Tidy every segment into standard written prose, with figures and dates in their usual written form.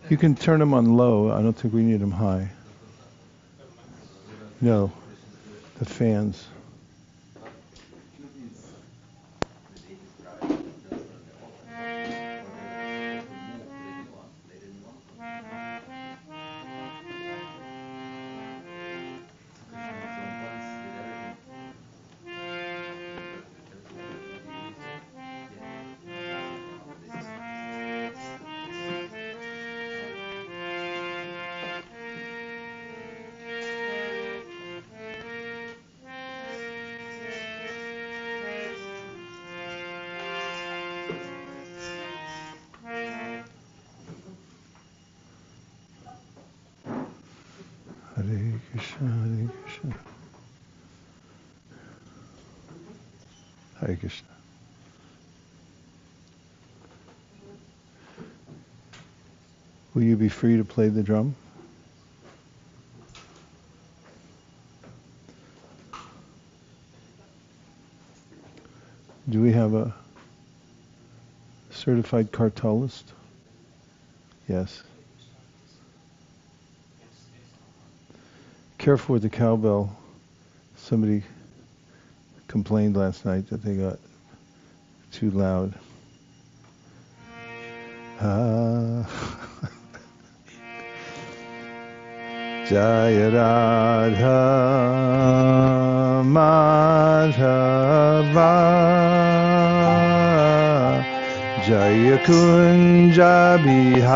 You can turn them on low. I don't think we need them high. No, the fans. Hare Krishna, Hare Krishna. Hare Krishna. Will you be free to play the drum? Do we have a certified cartellist? Yes. Careful with the cowbell. Somebody complained last night that they got too loud. Jaya Radha Madhava Jaya Kunja Bihari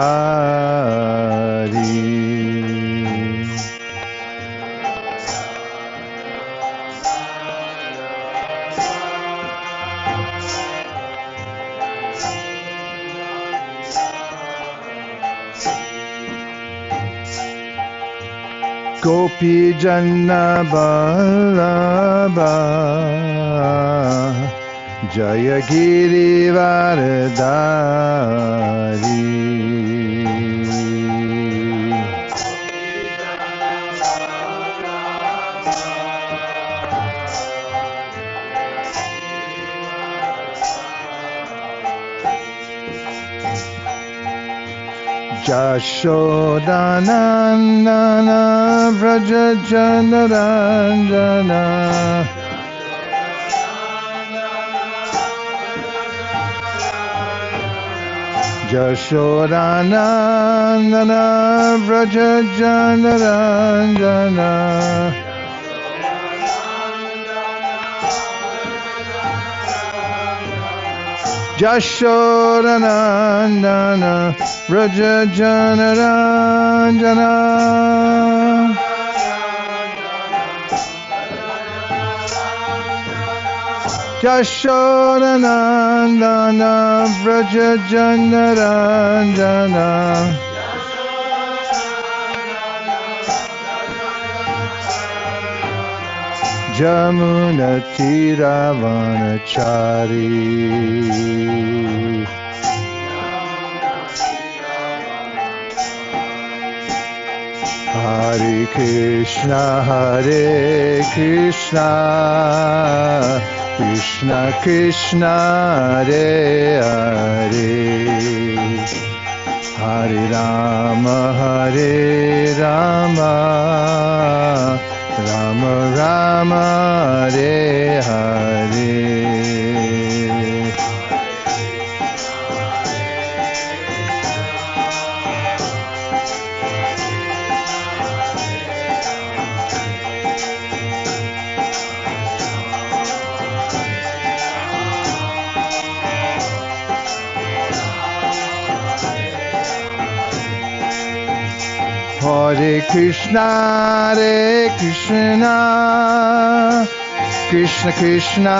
Gopi Janna Vallabha Jaya Giri Varadari Jashodanandana Vraja Janaranjana Jashodanandana Vraja Janaranjana Jashodanandana Vraja Janaranjana Jashodanandana Vraja Janaranjana Jamuna Tiravanachari Hare Krishna Krishna Krishna Hare Hare Hare Rama Rama Rama Hare Hare Hare Krishna Krishna Krishna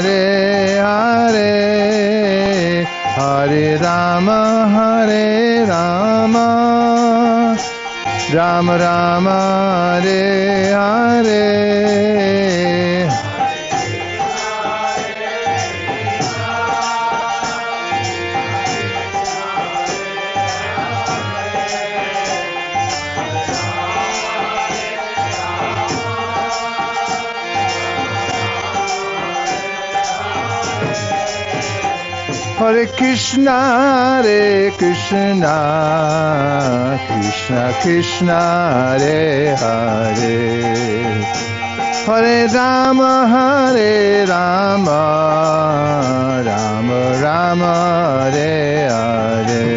Hare Hare Hare Rama Rama Rama Hare Hare Hare Krishna, Krishna Krishna, Hare Hare, Hare Rama, Rama Rama, Hare Hare.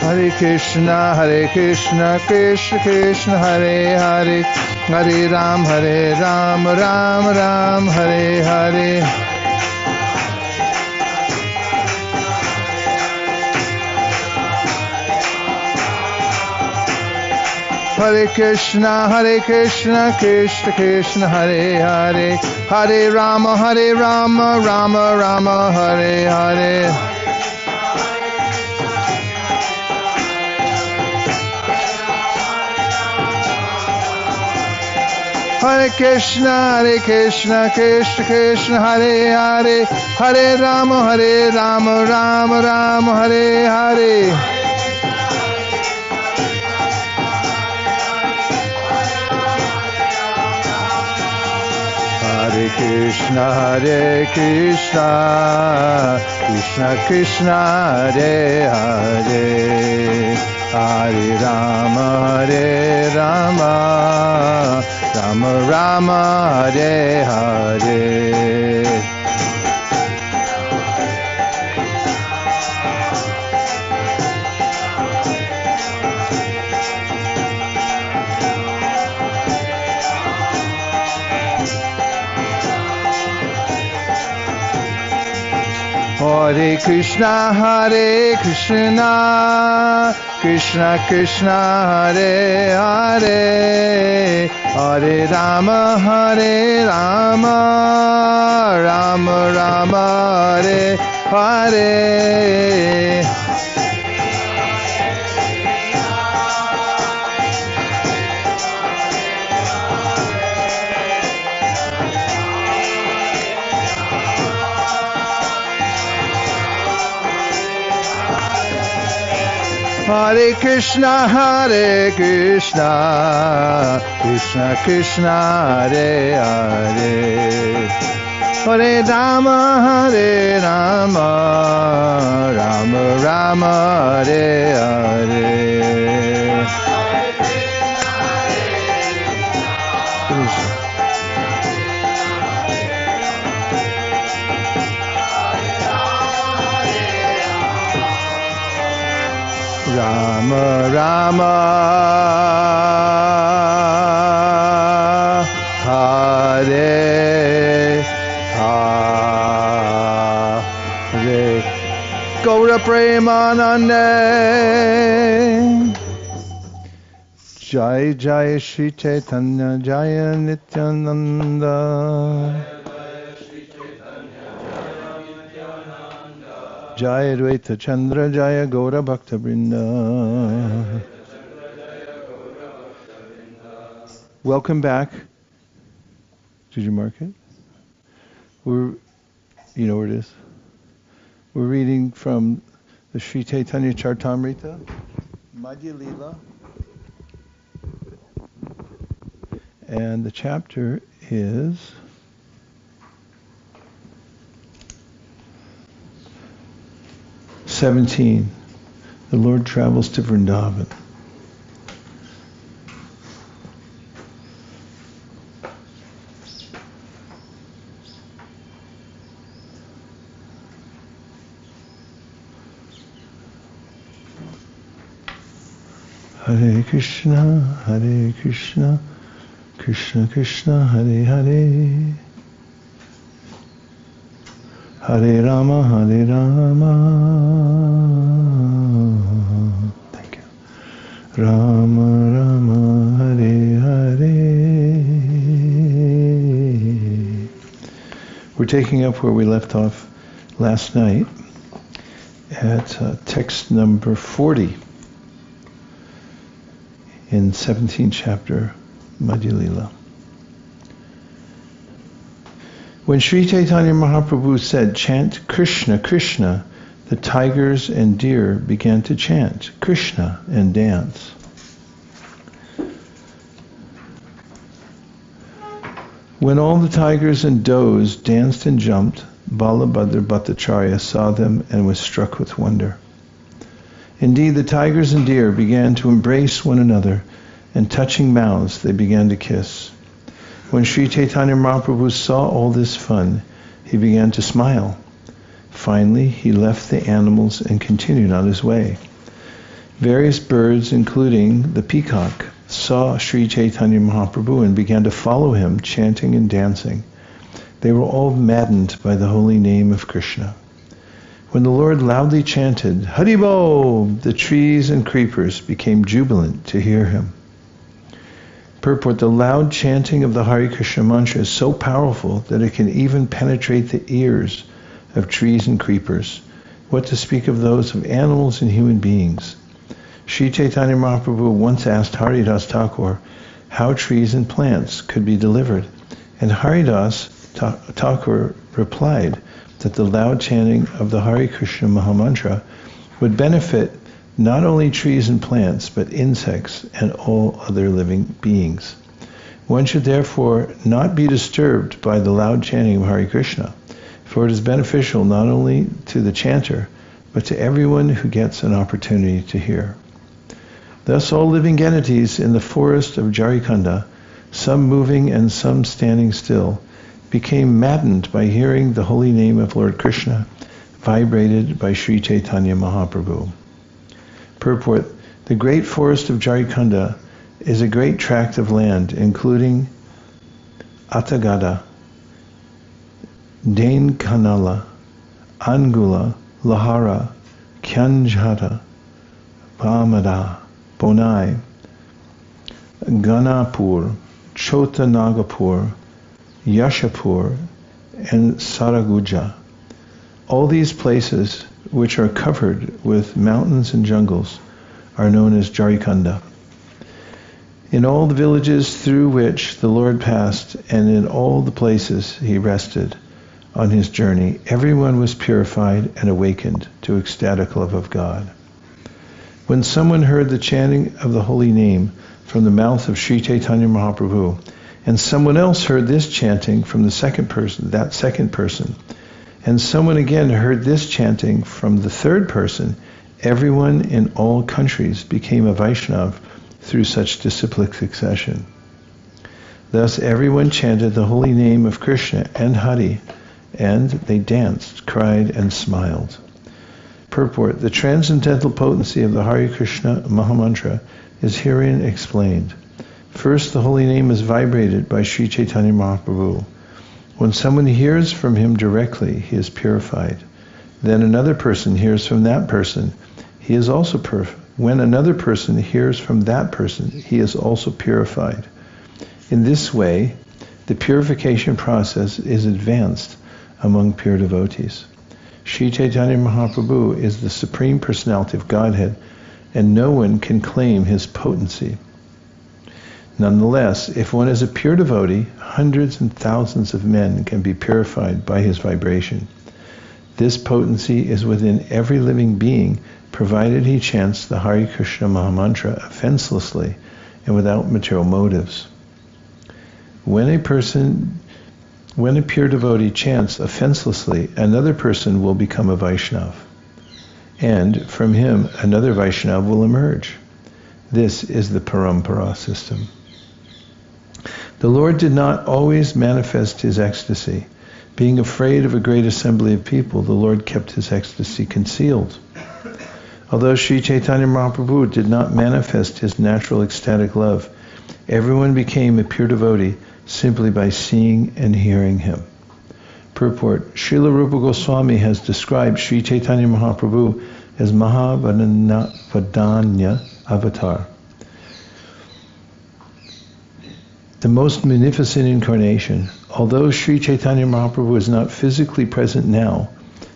Hare Krishna, Krishna Krishna, Hare Hare, Hare Ram, Ram Ram, Hare Hare. Hare Krishna, Krishna Krishna, Hare Hare, Hare Rama, Rama Rama, Hare Hare. Hare Krishna, Krishna Krishna, Hare Hare, Hare Rama, Rama Rama, Hare Hare. Hare Krishna, Krishna Krishna, Hare Hare, Hare Rama, Rama Rama, Hare Hare. Hare Krishna, Krishna Krishna, Hare Hare, Hare Rama, Rama Rama, Hare Hare. Hare Krishna, Krishna Krishna, Hare Hare, Hare Rama, Rama Rama, Hare Hare. Rama Rama, Hare Hare, Gaura Premanande, Jai Jai Shri Chaitanya, Jaya Nityananda, Jaya Advaita Chandra, Jaya Gaura Bhakta Vrinda. Welcome back. Did you mark it? You know where it is? We're reading from the Sri Chaitanya Charitamrita, Madhya Lila, and the chapter is (17). The Lord travels to Vrindavan. Hare Krishna, Krishna Krishna, Hare Hare, Hare Rama, thank you, Rama Rama, Hare Hare. We're taking up where we left off last night at text number 40 in 17th chapter, Madhya Lila. When Sri Chaitanya Mahaprabhu said, "Chant Krishna, Krishna," the tigers and deer began to chant Krishna and dance. When all the tigers and does danced and jumped, Balabhadra Bhattacharya saw them and was struck with wonder. Indeed, the tigers and deer began to embrace one another, and touching mouths, they began to kiss. When Sri Chaitanya Mahaprabhu saw all this fun, he began to smile. Finally, he left the animals and continued on his way. Various birds, including the peacock, saw Sri Chaitanya Mahaprabhu and began to follow him, chanting and dancing. They were all maddened by the holy name of Krishna. When the Lord loudly chanted, "Haribol," the trees and creepers became jubilant to hear him. Purport: the loud chanting of the Hare Krishna mantra is so powerful that it can even penetrate the ears of trees and creepers. What to speak of those of animals and human beings? Sri Chaitanya Mahaprabhu once asked Haridas Thakur how trees and plants could be delivered, and Haridas Thakur replied that the loud chanting of the Hare Krishna Mahamantra would benefit not only trees and plants, but insects and all other living beings. One should therefore not be disturbed by the loud chanting of Hare Krishna, for it is beneficial not only to the chanter, but to everyone who gets an opportunity to hear. Thus all living entities in the forest of Jharikanda, some moving and some standing still, became maddened by hearing the holy name of Lord Krishna vibrated by Sri Chaitanya Mahaprabhu. Purport: the great forest of Jharikanda is a great tract of land, including Atagada, Dainkanala, Angula, Lahara, Kyanjhata, Vamada, Bonai, Ganapur, Chota Nagapur, Yashapur, and Saraguja. All these places, which are covered with mountains and jungles, are known as Jharikanda. In all the villages through which the Lord passed, and in all the places he rested on his journey, everyone was purified and awakened to ecstatic love of God. When someone heard the chanting of the holy name from the mouth of Sri Chaitanya Mahaprabhu, and someone else heard this chanting from the second person, and someone again heard this chanting from the third person, everyone in all countries became a Vaishnava through such disciplic succession. Thus everyone chanted the holy name of Krishna and Hari, and they danced, cried, and smiled. Purport: the transcendental potency of the Hare Krishna Mahamantra is herein explained. First, the holy name is vibrated by Sri Chaitanya Mahaprabhu. When someone hears from him directly, he is purified. Then another person hears from that person, he is also purified. When another person hears from that person, he is also purified. In this way, the purification process is advanced among pure devotees. Sri Chaitanya Mahaprabhu is the Supreme Personality of Godhead, and no one can claim his potency. Nonetheless, if one is a pure devotee, hundreds and thousands of men can be purified by his vibration. This potency is within every living being, provided he chants the Hare Krishna Mahamantra offenselessly and without material motives. When a pure devotee chants offenselessly, another person will become a Vaishnava, and from him another Vaishnava will emerge. This is the parampara system. The Lord did not always manifest his ecstasy. Being afraid of a great assembly of people, the Lord kept his ecstasy concealed. Although Sri Chaitanya Mahaprabhu did not manifest his natural ecstatic love, everyone became a pure devotee simply by seeing and hearing him. Purport: Srila Rupa Goswami has described Sri Chaitanya Mahaprabhu as Mahavadanya avatar, the most magnificent incarnation. Although Sri Chaitanya Mahaprabhu is not physically present now,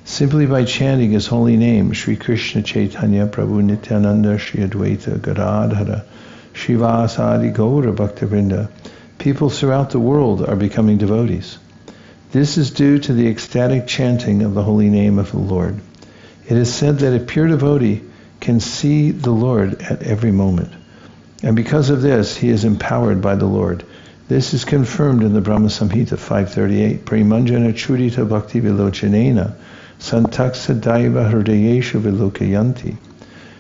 simply by chanting his holy name, Sri Krishna Chaitanya Prabhu Nityananda Shri Advaita Gadadhara Shivasadi Gaura Bhaktavrinda, people throughout the world are becoming devotees. This is due to the ecstatic chanting of the holy name of the Lord. It is said that a pure devotee can see the Lord at every moment. And because of this, he is empowered by the Lord. This is confirmed in the Brahma Samhita 538. Premanjana churita bhakti vilochanena santaksa daiva hridayesha vilokayanti.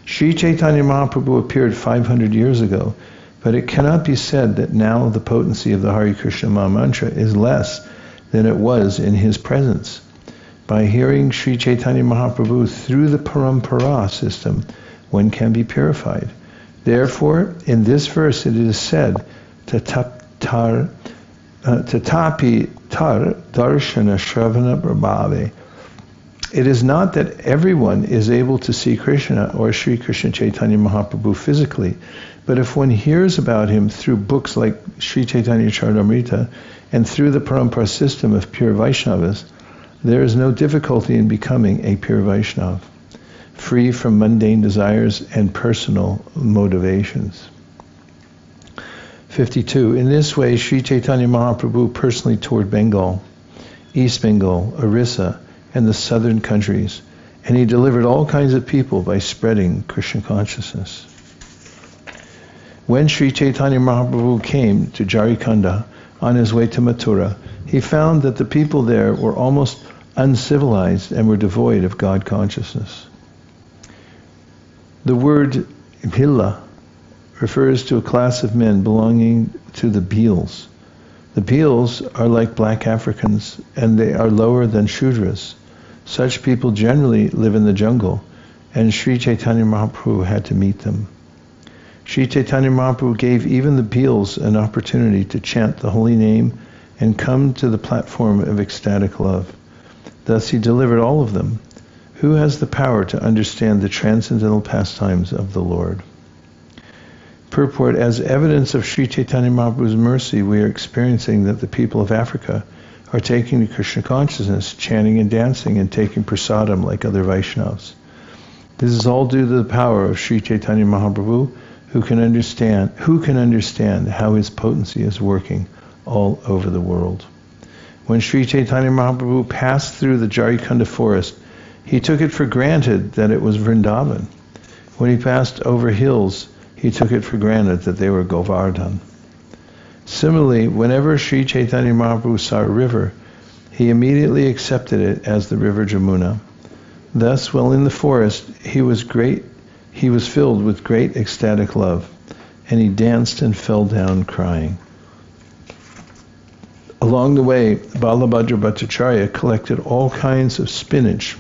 Sri Chaitanya Mahaprabhu appeared 500 years ago, but it cannot be said that now the potency of the Hare Krishna Maha Mantra is less than it was in his presence. By hearing Sri Chaitanya Mahaprabhu through the parampara system, one can be purified. Therefore, in this verse it is said, Tatapi tar darshana shravana prabhave. It is not that everyone is able to see Krishna or Sri Krishna Chaitanya Mahaprabhu physically, but if one hears about him through books like Sri Chaitanya Charitamrita and through the parampara system of pure Vaishnavas, there is no difficulty in becoming a pure Vaishnava, free from mundane desires and personal motivations. 52. In this way, Sri Chaitanya Mahaprabhu personally toured Bengal, East Bengal, Orissa, and the southern countries, and he delivered all kinds of people by spreading Krishna consciousness. When Sri Chaitanya Mahaprabhu came to Jharkhand on his way to Mathura, he found that the people there were almost uncivilized and were devoid of God consciousness. The word bhilla refers to a class of men belonging to the Bhils. The Bhils are like black Africans, and they are lower than Shudras. Such people generally live in the jungle, and Sri Chaitanya Mahaprabhu had to meet them. Sri Chaitanya Mahaprabhu gave even the Bhils an opportunity to chant the holy name and come to the platform of ecstatic love. Thus he delivered all of them. Who has the power to understand the transcendental pastimes of the Lord? Purport: as evidence of Sri Chaitanya Mahaprabhu's mercy, we are experiencing that the people of Africa are taking to Krishna consciousness, chanting and dancing, and taking prasadam like other Vaishnavas. This is all due to the power of Sri Chaitanya Mahaprabhu, who can understand how his potency is working all over the world. When Sri Chaitanya Mahaprabhu passed through the Jharkhand forest, he took it for granted that it was Vrindavan. When he passed over hills, he took it for granted that they were Govardhan. Similarly, whenever Sri Chaitanya Mahaprabhu saw a river, he immediately accepted it as the river Jamuna. Thus, while in the forest, he was filled with great ecstatic love, and he danced and fell down crying. Along the way, Balabhadra Bhattacharya collected all kinds of spinach,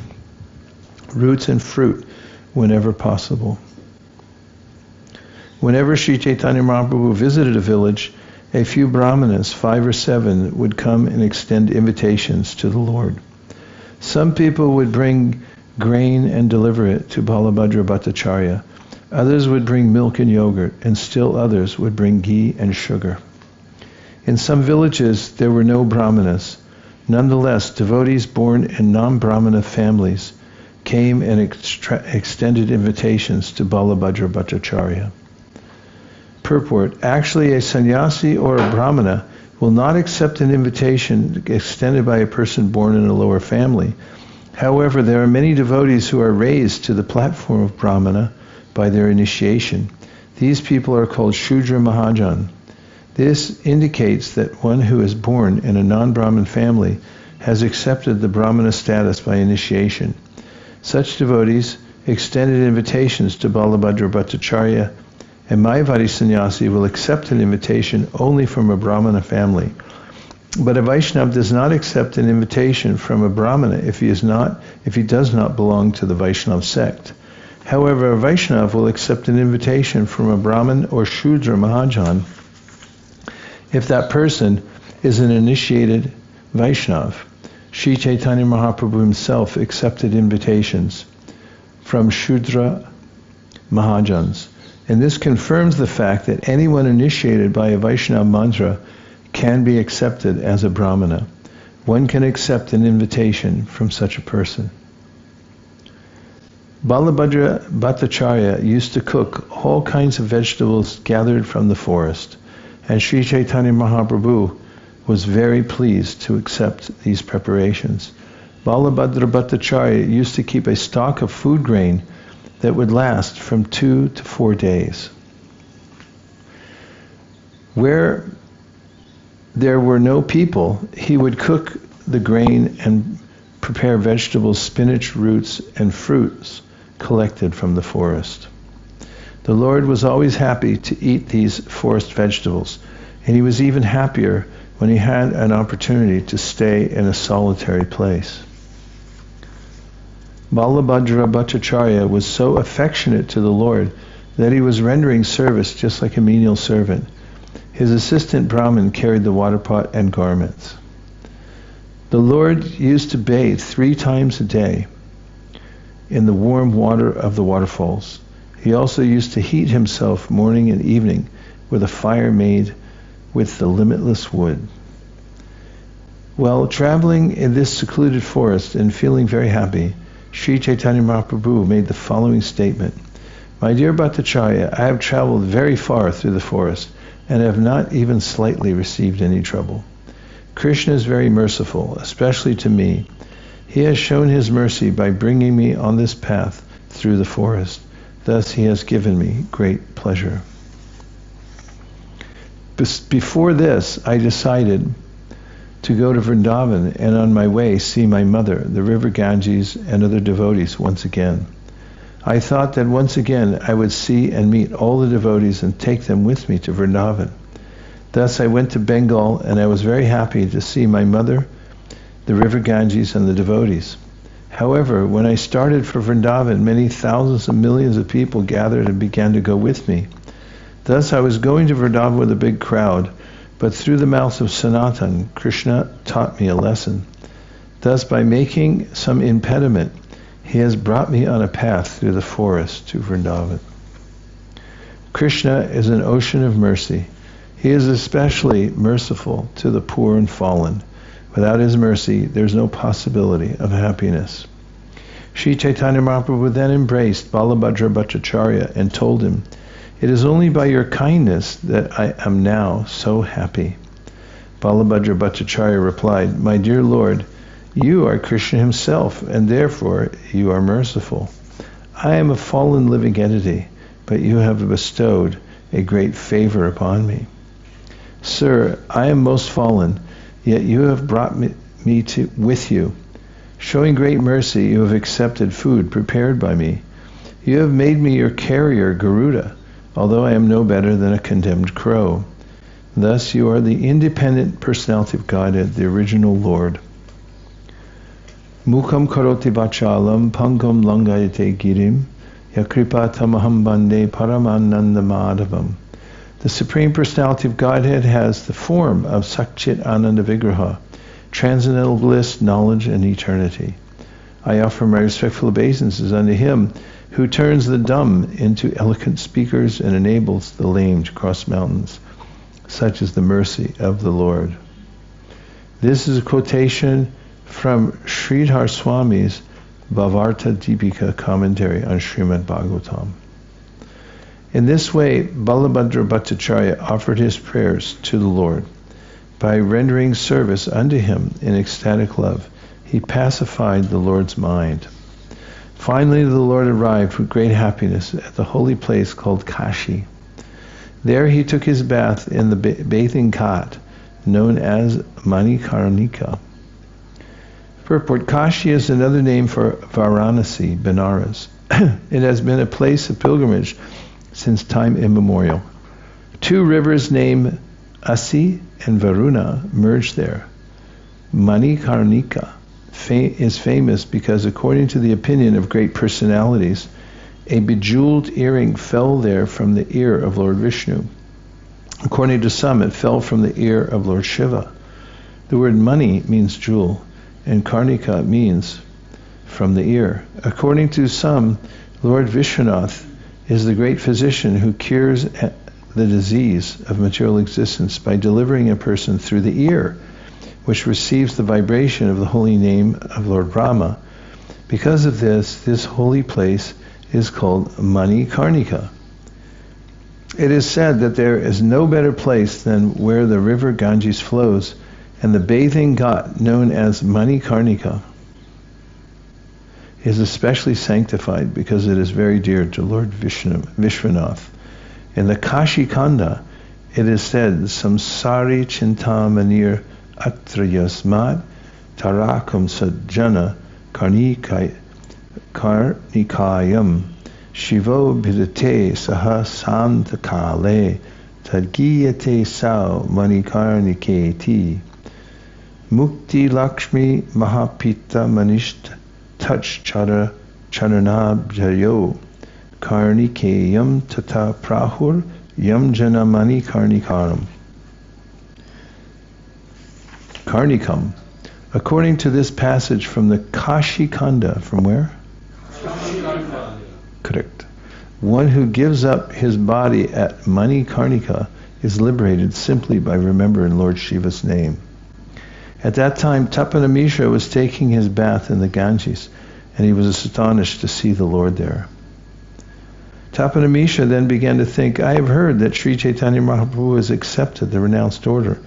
roots and fruit whenever possible. Whenever Sri Chaitanya Mahaprabhu visited a village, a few brahmanas, 5 or 7, would come and extend invitations to the Lord. Some people would bring grain and deliver it to Balabhadra Bhattacharya. Others would bring milk and yogurt, and still others would bring ghee and sugar. In some villages, there were no brahmanas. Nonetheless, devotees born in non-brahmana families came and extended invitations to Balabhadra Bhattacharya. Purport: actually, a sannyasi or a brahmana will not accept an invitation extended by a person born in a lower family. However, there are many devotees who are raised to the platform of brahmana by their initiation. These people are called Shudra Mahajan. This indicates that one who is born in a non-Brahmin family has accepted the Brahmana status by initiation. Such devotees extended invitations to Balabhadra Bhattacharya, and Mayavadi sannyasi will accept an invitation only from a Brahmana family. But a Vaishnava does not accept an invitation from a Brahmana if he does not belong to the Vaishnava sect. However, a Vaishnava will accept an invitation from a Brahmin or Shudra Mahajan if that person is an initiated Vaishnava. Sri Chaitanya Mahaprabhu himself accepted invitations from Shudra Mahajans, and this confirms the fact that anyone initiated by a Vaishnava mantra can be accepted as a Brahmana. One can accept an invitation from such a person. Balabhadra Bhattacharya used to cook all kinds of vegetables gathered from the forest, and Sri Chaitanya Mahaprabhu was very pleased to accept these preparations. Balabhadra Bhattacharya used to keep a stock of food grain that would last from 2 to 4 days. Where there were no people, he would cook the grain and prepare vegetables, spinach, roots, and fruits collected from the forest. The Lord was always happy to eat these forest vegetables, and he was even happier when he had an opportunity to stay in a solitary place. Balabhadra Bhattacharya was so affectionate to the Lord that he was rendering service just like a menial servant. His assistant Brahmin carried the water pot and garments. The Lord used to bathe 3 times a day in the warm water of the waterfalls. He also used to heat himself morning and evening with a fire made with the limitless wood. While traveling in this secluded forest and feeling very happy, Sri Chaitanya Mahaprabhu made the following statement: "My dear Bhattacharya, I have traveled very far through the forest and have not even slightly received any trouble. Krishna is very merciful, especially to me. He has shown his mercy by bringing me on this path through the forest. Thus he has given me great pleasure." Before this, I decided to go to Vrindavan and on my way see my mother, the river Ganges, and other devotees once again. I thought that once again I would see and meet all the devotees and take them with me to Vrindavan. Thus I went to Bengal and I was very happy to see my mother, the river Ganges, and the devotees. However, when I started for Vrindavan, many thousands and millions of people gathered and began to go with me. Thus I was going to Vrindavan with a big crowd, but through the mouth of Sanatan, Krishna taught me a lesson. Thus, by making some impediment, he has brought me on a path through the forest to Vrindavan. Krishna is an ocean of mercy. He is especially merciful to the poor and fallen. Without his mercy, there is no possibility of happiness. Sri Chaitanya Mahaprabhu then embraced Balabhadra Bhattacharya and told him, "It is only by your kindness that I am now so happy." Balabhadra Bhattacharya replied, "My dear Lord, you are Krishna himself, and therefore you are merciful. I am a fallen living entity, but you have bestowed a great favor upon me. Sir, I am most fallen, yet you have brought me with you. Showing great mercy, you have accepted food prepared by me. You have made me your carrier, Garuda, although I am no better than a condemned crow. Thus you are the independent personality of Godhead, the original Lord. Mukham karoti vachalam pangam langayate girim yakripatamaham bande paramananda madhavam. The Supreme Personality of Godhead has the form of Sakchit Ananda Vigraha, transcendental bliss, knowledge, and eternity. I offer my respectful obeisances unto him who turns the dumb into eloquent speakers and enables the lame to cross mountains. Such is the mercy of the Lord." This is a quotation from Sridhar Swami's Bhavarta Deepika commentary on Srimad Bhagavatam. In this way, Balabhadra Bhattacharya offered his prayers to the Lord. By rendering service unto him in ecstatic love, he pacified the Lord's mind. Finally, the Lord arrived with great happiness at the holy place called Kashi. There he took his bath in the bathing ghat, known as Manikarnika. Purport: Kashi is another name for Varanasi, Benares. It has been a place of pilgrimage since time immemorial. 2 rivers named Asi and Varuna merge there. Manikarnika is famous because, according to the opinion of great personalities, a bejeweled earring fell there from the ear of Lord Vishnu. According to some, it fell from the ear of Lord Shiva. The word mani means jewel, and karnika means from the ear. According to some, Lord Vishwanath is the great physician who cures the disease of material existence by delivering a person through the ear, which receives the vibration of the holy name of Lord Rama. Because of this holy place is called Manikarnika. It is said that there is no better place than where the river Ganges flows, And the bathing ghat, known as Manikarnika, is especially sanctified because it is very dear to Lord Vishwanath. In the Kashi Khanda, it is said, Samsari Chintamanir Atrayasmat Tarakum Sajjana Karnikayam Shivo Bidate Saha Santakale Tadgiyate Sao Manikarniketi Mukti Lakshmi Mahapita Manisht Touch Charanabjayo Karnikeyam Tata Prahur Yam Janamani Karnikaram. Karnikam. According to this passage from the Kashi Khanda, from where? Correct. One who gives up his body at Manikarnika is liberated simply by remembering Lord Shiva's name. At that time, Tapana Mishra was taking his bath in the Ganges, and he was astonished to see the Lord there. Tapana Mishra then began to think, I have heard that Sri Chaitanya Mahaprabhu has accepted the renounced order.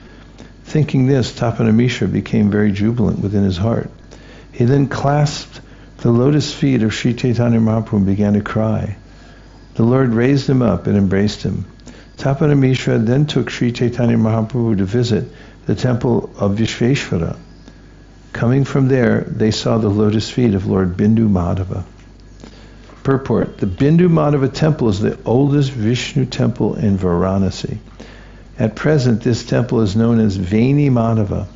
Thinking this, Tapana Mishra became very jubilant within his heart. He then clasped the lotus feet of Sri Chaitanya Mahaprabhu and began to cry. The Lord raised him up and embraced him. Tapana Mishra then took Sri Chaitanya Mahaprabhu to visit the temple of Vishveshvara. Coming from there, they saw the lotus feet of Lord Bindu Madhava. Purport: the Bindu Madhava temple is the oldest Vishnu temple in Varanasi. At present, this temple is known as Vaini Madhava,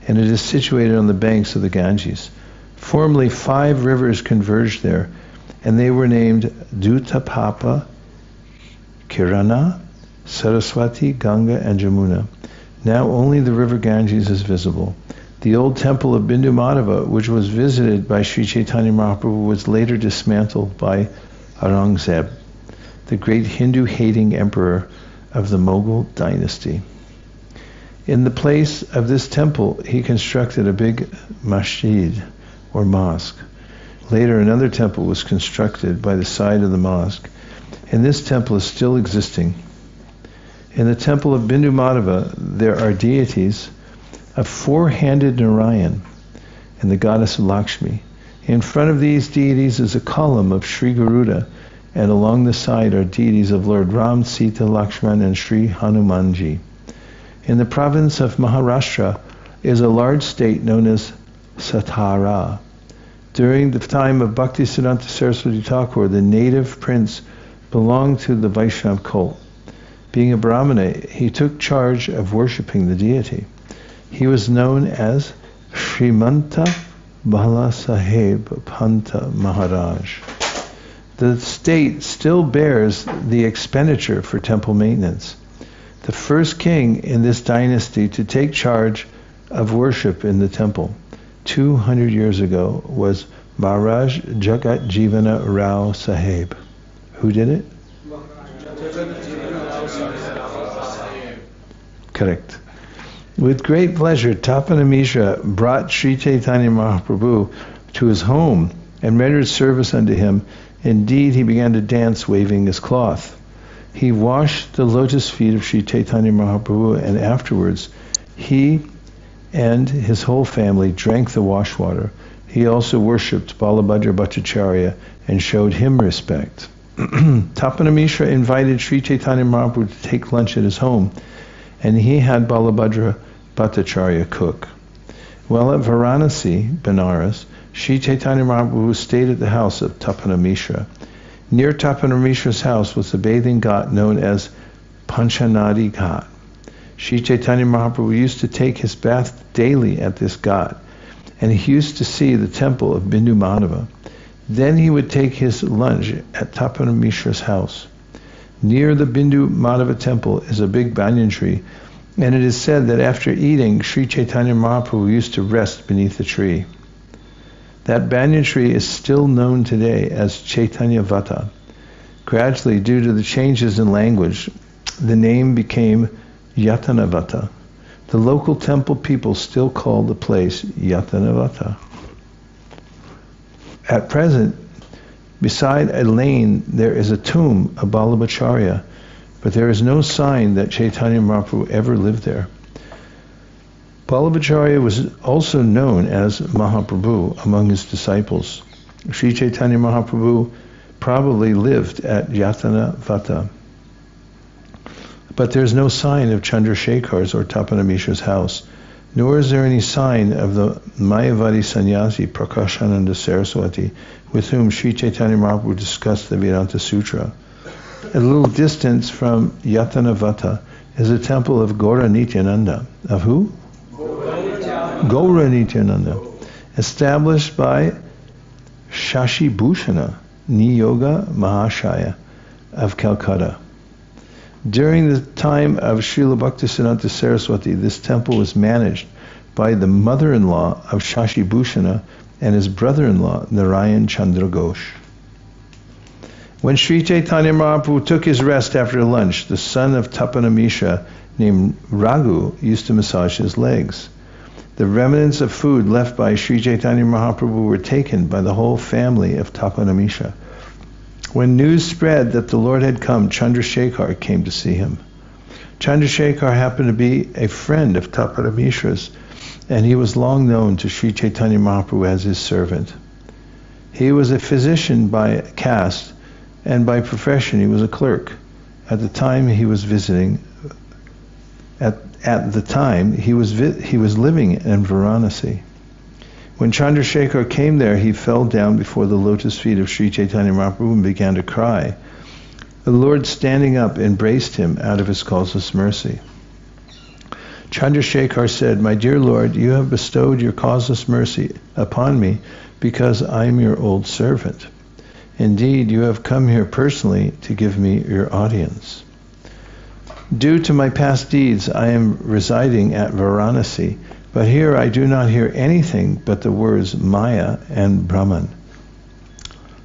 and it is situated on the banks of the Ganges. Formerly, 5 rivers converged there, and they were named Dutapapa, Kirana, Saraswati, Ganga, and Jamuna. Now only the river Ganges is visible. The old temple of Bindu Madhava, which was visited by Sri Chaitanya Mahaprabhu, was later dismantled by Aurangzeb, the great Hindu-hating emperor of the Mughal dynasty. In the place of this temple, he constructed a big masjid, or mosque. Later, another temple was constructed by the side of the mosque, and this temple is still existing. In the temple of Bindu Madhava, there are deities of 4-handed Narayan and the goddess Lakshmi. In front of these deities is a column of Sri Garuda, and along the side are deities of Lord Ram, Sita, Lakshman, and Sri Hanumanji. In the province of Maharashtra is a large state known as Satara. During the time of Bhaktisiddhanta Saraswati Thakur, the native prince belonged to the Vaishnava cult. Being a Brahmana, he took charge of worshipping the deity. He was known as Srimanta Bala Saheb Panta Maharaj. The state still bears the expenditure for temple maintenance. The first king in this dynasty to take charge of worship in the temple 200 years ago was Maharaj Jagat Jivana Rao Saheb. Who did it? Correct. With great pleasure, Tapana Mishra brought Sri Chaitanya Mahaprabhu to his home and rendered service unto him. Indeed, he began to dance, waving his cloth. He washed the lotus feet of Sri Chaitanya Mahaprabhu, and afterwards he and his whole family drank the wash water. He also worshipped Balabhadra Bhattacharya and showed him respect. Tapana Mishra invited Sri Chaitanya Mahaprabhu to take lunch at his home, and he had Balabhadra Bhattacharya cook. While at Varanasi, Benares, Sri Chaitanya Mahaprabhu stayed at the house of Tapana Mishra. Near Tapana Mishra's house was the bathing ghat known as Panchanadi Ghat. Sri Chaitanya Mahaprabhu used to take his bath daily at this ghat, and he used to see the temple of Bindu Madhava. Then he would take his lunch at Tapana Mishra's house. Near the Bindu Madhava temple is a big banyan tree, and it is said that after eating, Sri Chaitanya Mahaprabhu used to rest beneath the tree. That banyan tree is still known today as Chaitanya Vata. Gradually, due to the changes in language, the name became Yatanavata. The local temple people still call the place Yatanavata. At present, beside a lane, there is a tomb of Balabhacharya, but there is no sign that Chaitanya Mahaprabhu ever lived there. Vallabhacharya was also known as Mahaprabhu among his disciples. Sri Chaitanya Mahaprabhu probably lived at Yatanavata. But there's no sign of Chandrasekhar's or Tapanamishra's house, nor is there any sign of the Mayavadi sannyasi Prakashananda Saraswati, with whom Sri Chaitanya Mahaprabhu discussed the Vedanta Sutra. At a little distance from Yatanavata is a temple of Gaura Nityananda. Of who? Gaura Nityananda, established by Shashi Bhushana Niyoga Mahashaya of Calcutta. During the time of Srila Bhaktisiddhanta Saraswati, this temple was managed by the mother-in-law of Shashi Bhushana and his brother-in-law Narayan Chandra Ghosh. When Sri Chaitanya Mahaprabhu took his rest after lunch, the son of Tapanamishra named Raghu used to massage his legs. The remnants of food left by Sri Chaitanya Mahaprabhu were taken by the whole family of Tapanamishra. When news spread that the Lord had come, Chandrasekhar came to see him. Chandrasekhar happened to be a friend of Tapanamishra's, and he was long known to Sri Chaitanya Mahaprabhu as his servant. He was a physician by caste, and by profession he was a clerk. At the time he was visiting, at the time he was living in Varanasi. When Chandrasekhar came there, he fell down before the lotus feet of Sri Chaitanya Mahaprabhu and began to cry. The Lord, standing up, embraced him out of his causeless mercy. Chandrasekhar said, "My dear Lord, you have bestowed your causeless mercy upon me because I am your old servant. Indeed, you have come here personally to give me your audience. Due to my past deeds, I am residing at Varanasi, but here I do not hear anything but the words Maya and Brahman."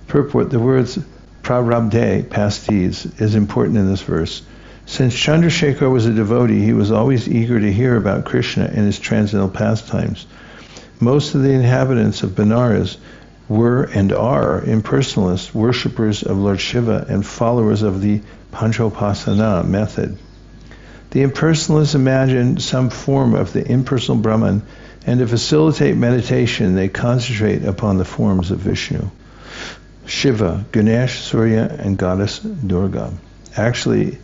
Purport: the words prarabdhe, past deeds, is important in this verse. Since Chandrasekhar was a devotee, he was always eager to hear about Krishna and his transcendental pastimes. Most of the inhabitants of Benares were and are impersonalists, worshippers of Lord Shiva, and followers of the Panchopasana method. The impersonalists imagine some form of the impersonal Brahman, and to facilitate meditation, they concentrate upon the forms of Vishnu, Shiva, Ganesh, Surya, and goddess Durga. Actually,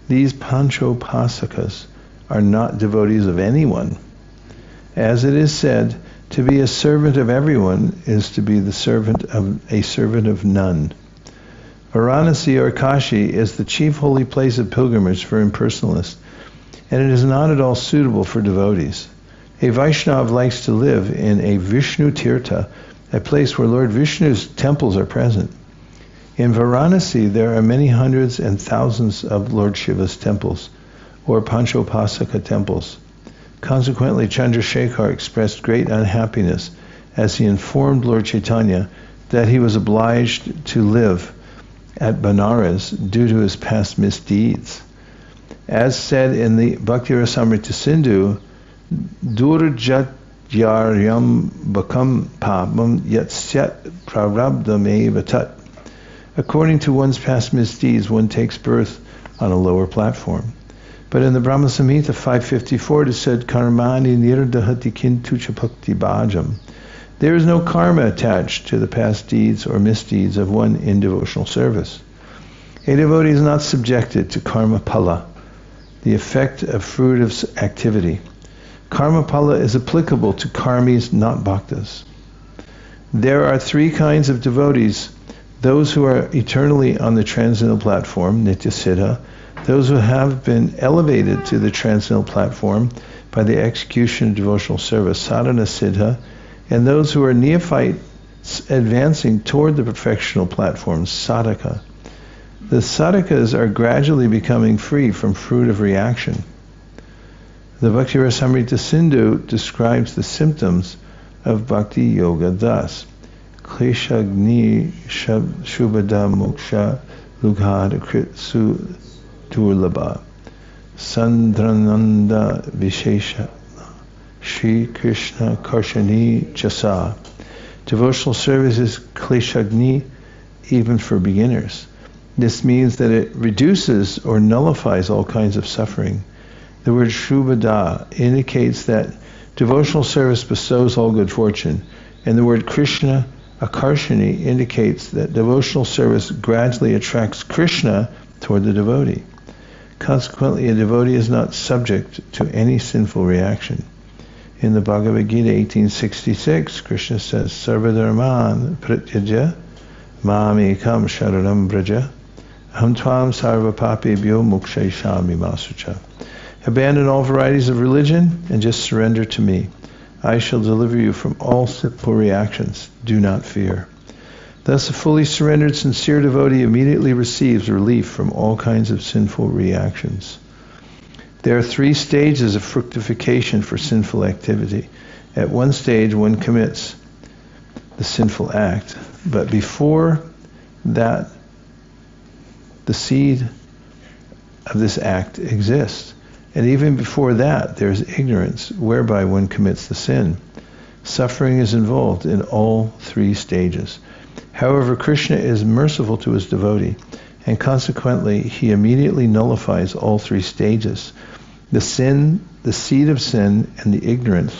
these Panchopasakas are not devotees of anyone. As it is said, to be a servant of everyone is to be the servant of none. Varanasi or Kashi is the chief holy place of pilgrimage for impersonalists, and it is not at all suitable for devotees. A Vaishnava likes to live in a Vishnu Tirtha, a place where Lord Vishnu's temples are present. In Varanasi, there are many hundreds and thousands of Lord Shiva's temples, or Panchopasaka temples. Consequently, Chandrasekhar expressed great unhappiness as he informed Lord Chaitanya that he was obliged to live at Benares due to his past misdeeds. As said in the Bhakti Rasamrita Sindhu, Durjatyaryam bakam papam yatsyat prarabdhameva tat. According to one's past misdeeds, one takes birth on a lower platform. But in the Brahma Samhita 554, it is said, Karmani nirdahati kintu cha bhakti bhajam. There is no karma attached to the past deeds or misdeeds of one in devotional service. A devotee is not subjected to karma pala, the effect of fruit of activity. Karma pala is applicable to karmis, not bhaktas. There are three kinds of devotees: those who are eternally on the transcendental platform, nitya siddha; those who have been elevated to the transcendental platform by the execution of devotional service, sadhana siddha; and those who are neophytes advancing toward the perfectional platform, sadhaka. The sadhakas are gradually becoming free from fruit of reaction. The Bhakti Rasamrita Sindhu describes the symptoms of Bhakti Yoga thus: Kleshagni Shubhada Moksha Lughada Kritsu Durlabha Sandrananda Vishesha Shri Krishna Karshani Chasa. Devotional service is Kleshagni even for beginners. This means that it reduces or nullifies all kinds of suffering. The word Shubhada indicates that Devotional service bestows all good fortune, and the word Krishna Akarshani indicates that devotional service gradually attracts Krishna toward the devotee. Consequently, a devotee is not subject to any sinful reaction. In the Bhagavad Gita 1866, Krishna says, Sarvadharman prityaja mamekam sharanam braja aham tvam sarva papebhyo mukshayishami masucha. Abandon all varieties of religion and just surrender to me. I shall deliver you from all sinful reactions. Do not fear. Thus, a fully surrendered, sincere devotee immediately receives relief from all kinds of sinful reactions. There are 3 stages of fructification for sinful activity. At one stage, one commits the sinful act, but before that, the seed of this act exists. And even before that, there is ignorance, whereby one commits the sin. Suffering is involved in all 3 stages. However, Krishna is merciful to his devotee, and consequently, he immediately nullifies all 3 stages. The sin, the seed of sin, and the ignorance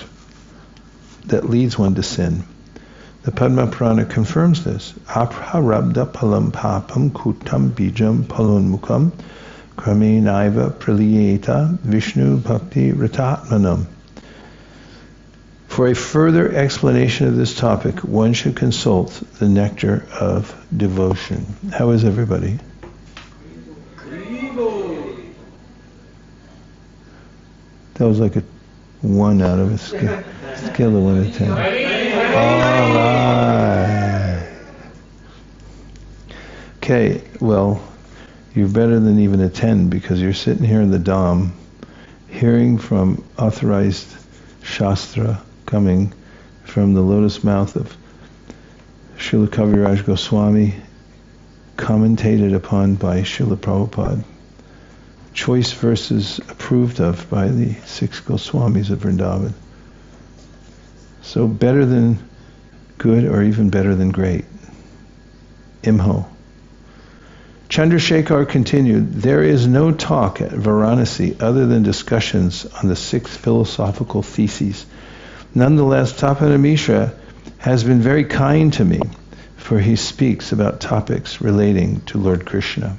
that leads one to sin. The Padma Purana confirms this. Aprarabdha palam papam kutam bijam palonmukam kramenaiva praliyeta Vishnu bhakti ratatmanam. For a further explanation of this topic, one should consult the Nectar of Devotion. How is everybody? That was like a 1 out of a scale of 1 to 10. All right. Okay, well, you're better than even a 10 because you're sitting here in the Dham, hearing from authorized Shastra coming from the lotus mouth of Srila Kaviraj Goswami, commentated upon by Srila Prabhupada. Choice verses approved of by the 6 Goswamis of Vrindavan. So better than good or even better than great. Imho. Chandrasekhar continued, there is no talk at Varanasi other than discussions on the 6 philosophical theses. Nonetheless, Tapana Mishra has been very kind to me, for he speaks about topics relating to Lord Krishna.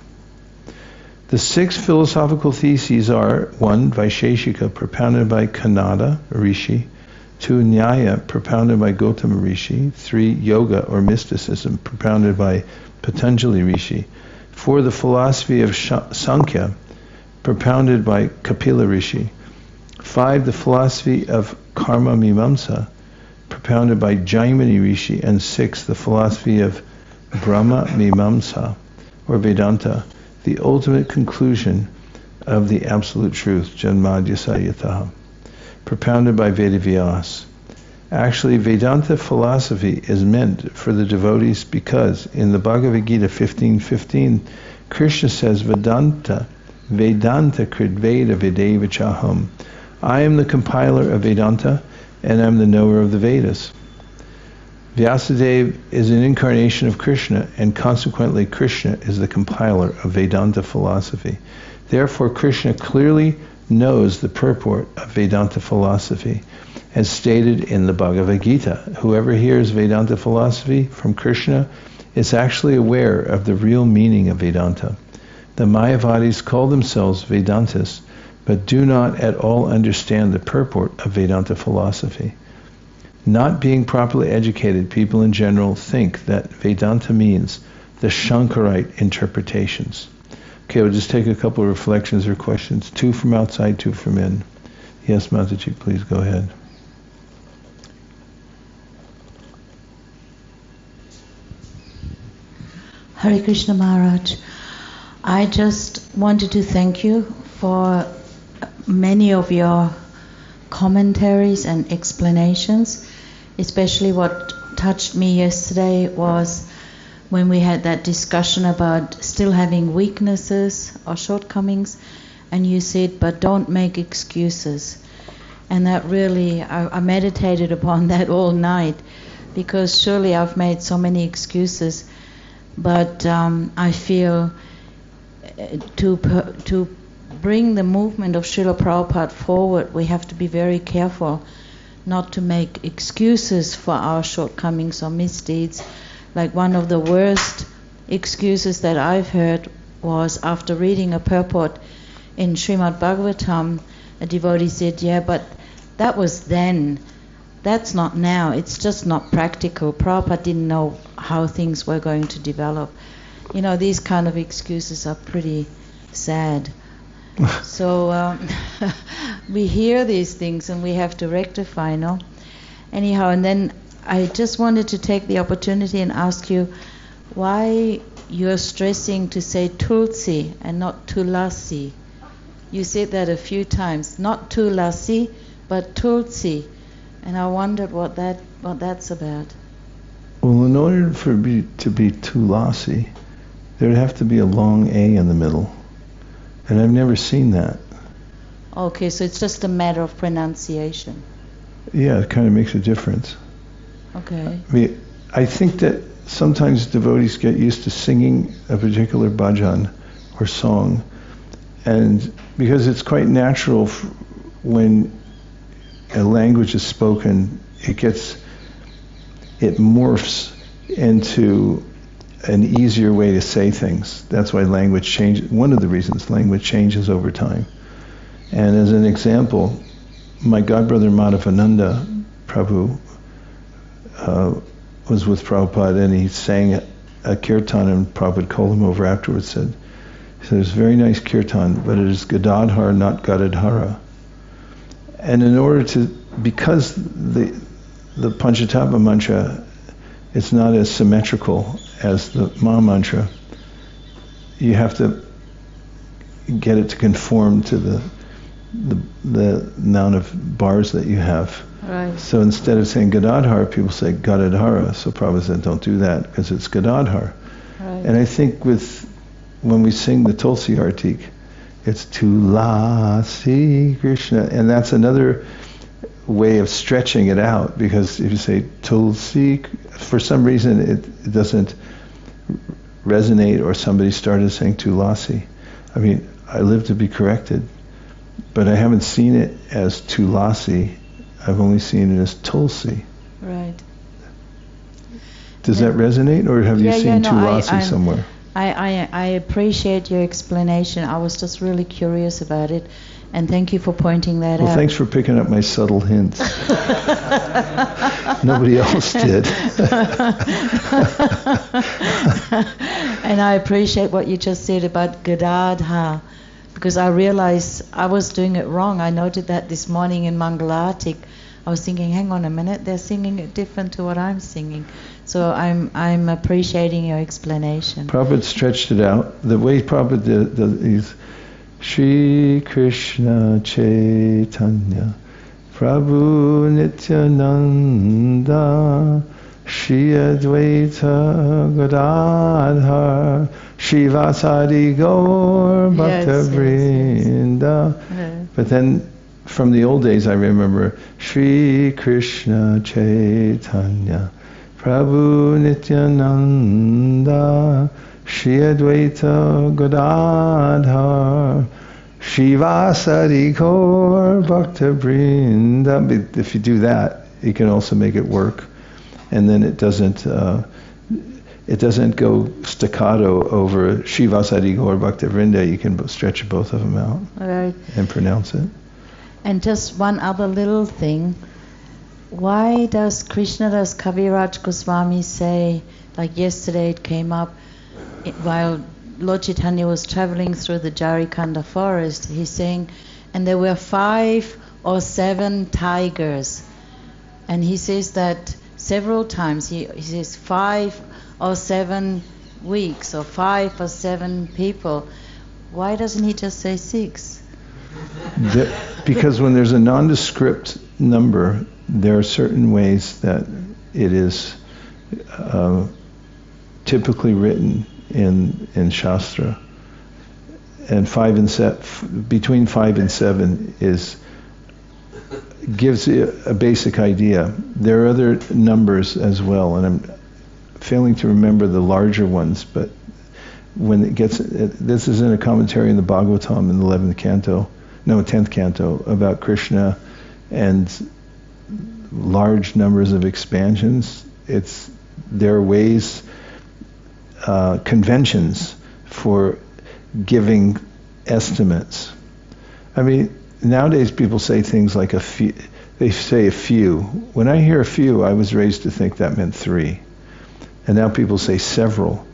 The 6 philosophical theses are 1. Vaisesika, propounded by Kanada Rishi; 2. Nyaya, propounded by Gautama Rishi; 3. Yoga or mysticism, propounded by Patanjali Rishi; 4. The philosophy of Sankhya, propounded by Kapila Rishi; 5. The philosophy of Karma Mimamsa, propounded by Jaimini Rishi; and 6. The philosophy of Brahma Mimamsa, or Vedanta, the ultimate conclusion of the absolute truth, Janmadhyasa Yataha, propounded by Vedavyas. Actually, Vedanta philosophy is meant for the devotees because in the Bhagavad Gita 15:15, Krishna says, Vedanta krid Veda Vedeva Chaham. I am the compiler of Vedanta, and I'm the knower of the Vedas. Vyasadeva is an incarnation of Krishna, and consequently Krishna is the compiler of Vedanta philosophy. Therefore, Krishna clearly knows the purport of Vedanta philosophy, as stated in the Bhagavad Gita. Whoever hears Vedanta philosophy from Krishna is actually aware of the real meaning of Vedanta. The Mayavadis call themselves Vedantists, but do not at all understand the purport of Vedanta philosophy. Not being properly educated, people in general think that Vedanta means the Shankarite interpretations. Okay, we'll just take a couple of reflections or questions. 2 from outside, 2 from in. Yes, Mataji, please go ahead. Hare Krishna Maharaj. I just wanted to thank you for many of your commentaries and explanations. Especially what touched me yesterday was when we had that discussion about still having weaknesses or shortcomings, and you said, but don't make excuses. And that really, I meditated upon that all night, because surely I've made so many excuses, but I feel to bring the movement of Srila Prabhupada forward, we have to be very careful not to make excuses for our shortcomings or misdeeds. Like one of the worst excuses that I've heard was after reading a purport in Srimad Bhagavatam, a devotee said, yeah, but that was then. That's not now. It's just not practical. Prabhupada didn't know how things were going to develop. You know, these kind of excuses are pretty sad. So we hear these things and we have to rectify, no? Anyhow, and then I just wanted to take the opportunity and ask you why you're stressing to say tulsi and not tulasi. You said that a few times, not tulasi, but tulsi. And I wondered what that's about. Well, in order for it to be tulasi, there'd have to be a long A in the middle. And I've never seen that. Okay, so it's just a matter of pronunciation. Yeah, it kind of makes a difference. Okay. I mean, I think that sometimes devotees get used to singing a particular bhajan or song, and because it's quite natural when a language is spoken, it morphs into an easier way to say things. That's why language changes. One of the reasons language changes over time. And as an example, my godbrother Madhavananda Prabhu was with Prabhupada, and he sang a kirtan, and Prabhupada called him over afterwards, he said, it's a very nice kirtan, but it is Gadadhar, not Gadadhara. And in order to, because the Panchatattva mantra, it's not as symmetrical as the Maha mantra, you have to get it to conform to the amount of bars that you have. Right. So instead of saying Gadadhar, people say Gadadhara. So Prabhupada said, don't do that, because it's Gadadhar. Right. And I think when we sing the Tulsi Artik, it's Tulasi Krishna, and that's another way of stretching it out, because if you say Tulsi, for some reason it doesn't resonate, or somebody started saying Tulasi. I mean, I live to be corrected, but I haven't seen it as Tulasi. I've only seen it as Tulsi. Right. Does that resonate, or have you seen Tulasi somewhere? I appreciate your explanation. I was just really curious about it, and thank you for pointing that out. Well, thanks for picking up my subtle hints. Nobody else did. And I appreciate what you just said about Gadadhar, because I realized I was doing it wrong. I noted that this morning in Mangalatik. I was thinking, hang on a minute, they're singing it different to what I'm singing. So I'm appreciating your explanation. Prabhupada stretched it out. The way Prabhupada did it is Shri Krishna Chaitanya Prabhu Nityananda Shri Advaita Gadadhar Shivasadi Gaur Bhakta Vrinda. Yes. But then from the old days I remember Shri Krishna Chaitanya Prabhu Nityananda Shri Advaita Gadadhar Shivasadi Gaur Bhakta Vrinda. If you do that, you can also make it work, and then it doesn't go staccato over Shivasadi Gaur Bhakta Vrinda. You can stretch both of them out, Right. and pronounce it. And just one other little thing. Why does Krishnadas Kaviraj Goswami say, like yesterday it came up, while Lord Chaitanya was traveling through the Jarikanda forest, he's saying, and there were 5 or 7 tigers. And he says that several times. He says 5 or 7 weeks, or 5 or 7 people. Why doesn't he just say 6? Because when there's a nondescript number, there are certain ways that it is typically written in Shastra. And between 5 and 7 gives you a basic idea. There are other numbers as well, and I'm failing to remember the larger ones, but when it gets, this is in a commentary in the Bhagavatam in the 10th canto, about Krishna and large numbers of expansions. There are ways, conventions for giving estimates. I mean, nowadays people say things like a few. They say a few. When I hear a few, I was raised to think that meant 3. And now people say several.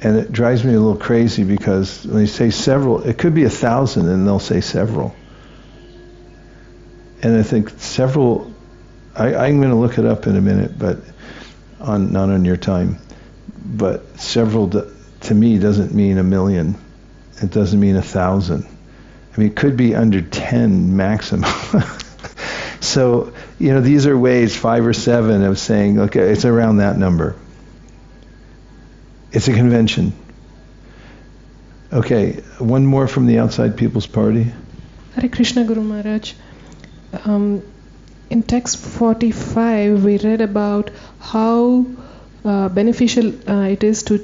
And it drives me a little crazy because when they say several, it could be 1,000 and they'll say several. And I think several, I'm going to look it up in a minute, but not on your time. But several to me doesn't mean 1,000,000. It doesn't mean 1,000. I mean, it could be under 10 maximum. So, these are ways, 5 or 7, of saying, okay, it's around that number. It's a convention. Okay, one more from the Outside People's Party. Hare Krishna, Guru Maharaj. In text 45, we read about how beneficial it is to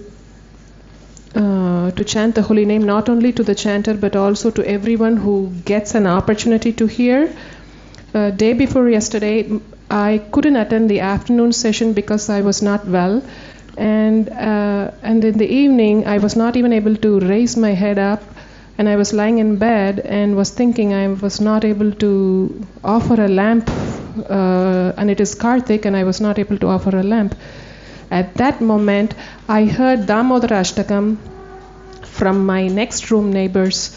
chant the holy name, not only to the chanter, but also to everyone who gets an opportunity to hear. Day before yesterday, I couldn't attend the afternoon session because I was not well. And in the evening, I was not even able to raise my head up, and I was lying in bed and was thinking I was not able to offer a lamp, and it is Karthik, and I was not able to offer a lamp. At that moment, I heard Damodara Ashtakam from my next room neighbors.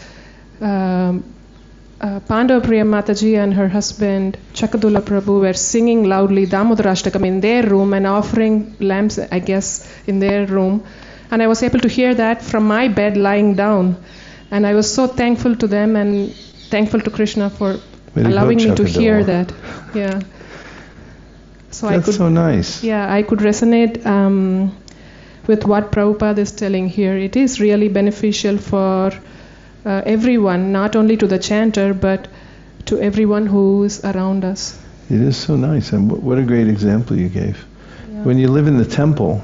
Pandavapriya Mataji and her husband Chakadula Prabhu were singing loudly Damodara Ashtakam in their room and offering lamps, I guess, in their room. And I was able to hear that from my bed lying down. And I was so thankful to them and thankful to Krishna for allowing me to hear that. Yeah. So That's so nice. Yeah, I could resonate with what Prabhupada is telling here. It is really beneficial for everyone, not only to the chanter, but to everyone who is around us. It is so nice, and what a great example you gave. Yeah. When you live in the temple,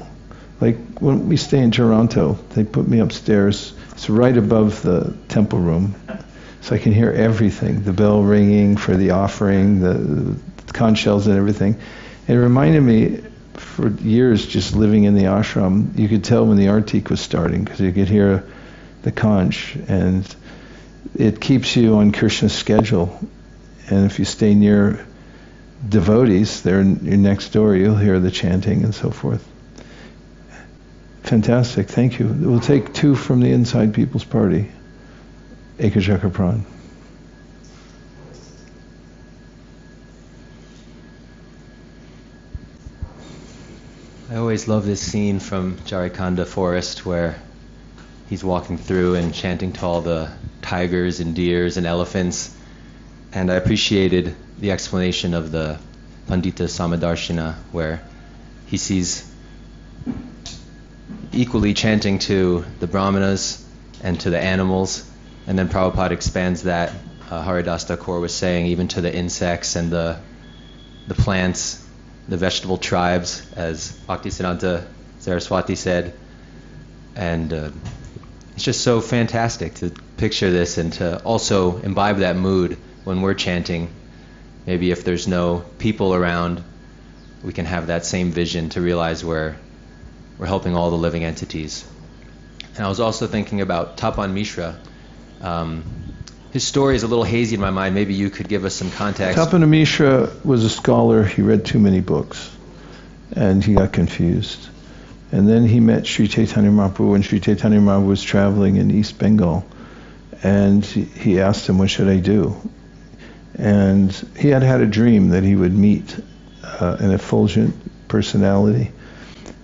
like when we stay in Toronto, they put me upstairs. It's right above the temple room, so I can hear everything, the bell ringing for the offering, the conch shells and everything. It reminded me, for years just living in the ashram, you could tell when the artik was starting because you could hear the conch, and it keeps you on Krishna's schedule. And if you stay near devotees, they're next door, you'll hear the chanting and so forth. Fantastic, thank you. We'll take 2 from the Inside People's Party. Ekachakra Pran. I always love this scene from Jharikanda Forest where he's walking through and chanting to all the tigers and deers and elephants. And I appreciated the explanation of the Pandita Samadarshana, where he sees equally chanting to the brahmanas and to the animals. And then Prabhupada expands that. Haridas Thakur was saying even to the insects and the plants, the vegetable tribes, as Bhaktisiddhanta Saraswati said. And it's just so fantastic to picture this and to also imbibe that mood when we're chanting. Maybe if there's no people around, we can have that same vision to realize we're helping all the living entities. And I was also thinking about Tapan Mishra. His story is a little hazy in my mind. Maybe you could give us some context. Tapan Mishra was a scholar. He read too many books, and he got confused. And then he met Sri Chaitanya Mahaprabhu when Sri Chaitanya Mahaprabhu was traveling in East Bengal. And he asked him, what should I do? And he had had a dream that he would meet an effulgent personality.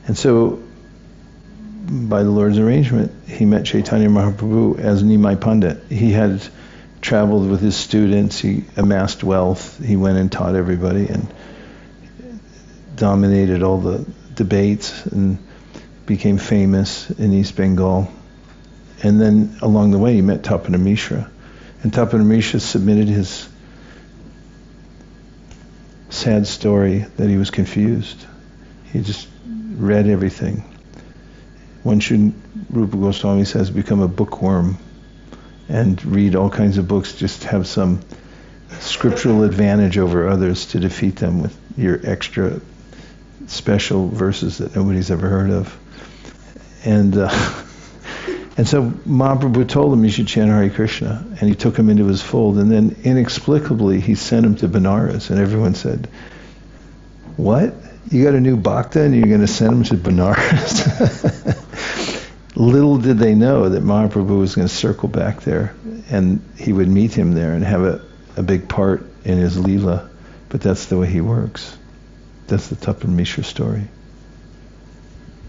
And so, by the Lord's arrangement, he met Chaitanya Mahaprabhu as Nimai Pandit. He had traveled with his students, he amassed wealth, he went and taught everybody and dominated all the debates and became famous in East Bengal. And then along the way he met Tapana Mishra. And Tapana Mishra submitted his sad story that he was confused. He just read everything. One shouldn't, Rupa Goswami says, become a bookworm and read all kinds of books, just have some scriptural advantage over others to defeat them with your extra special verses that nobody's ever heard of. And so Mahaprabhu told him he should chant Hare Krishna, and he took him into his fold, and then inexplicably he sent him to Benares, and everyone said, "What? You got a new bhakta and you're going to send him to Benares?" Little did they know that Mahaprabhu was going to circle back there, and he would meet him there and have a big part in his Leela. But that's the way he works. That's the Tapan Mishra story.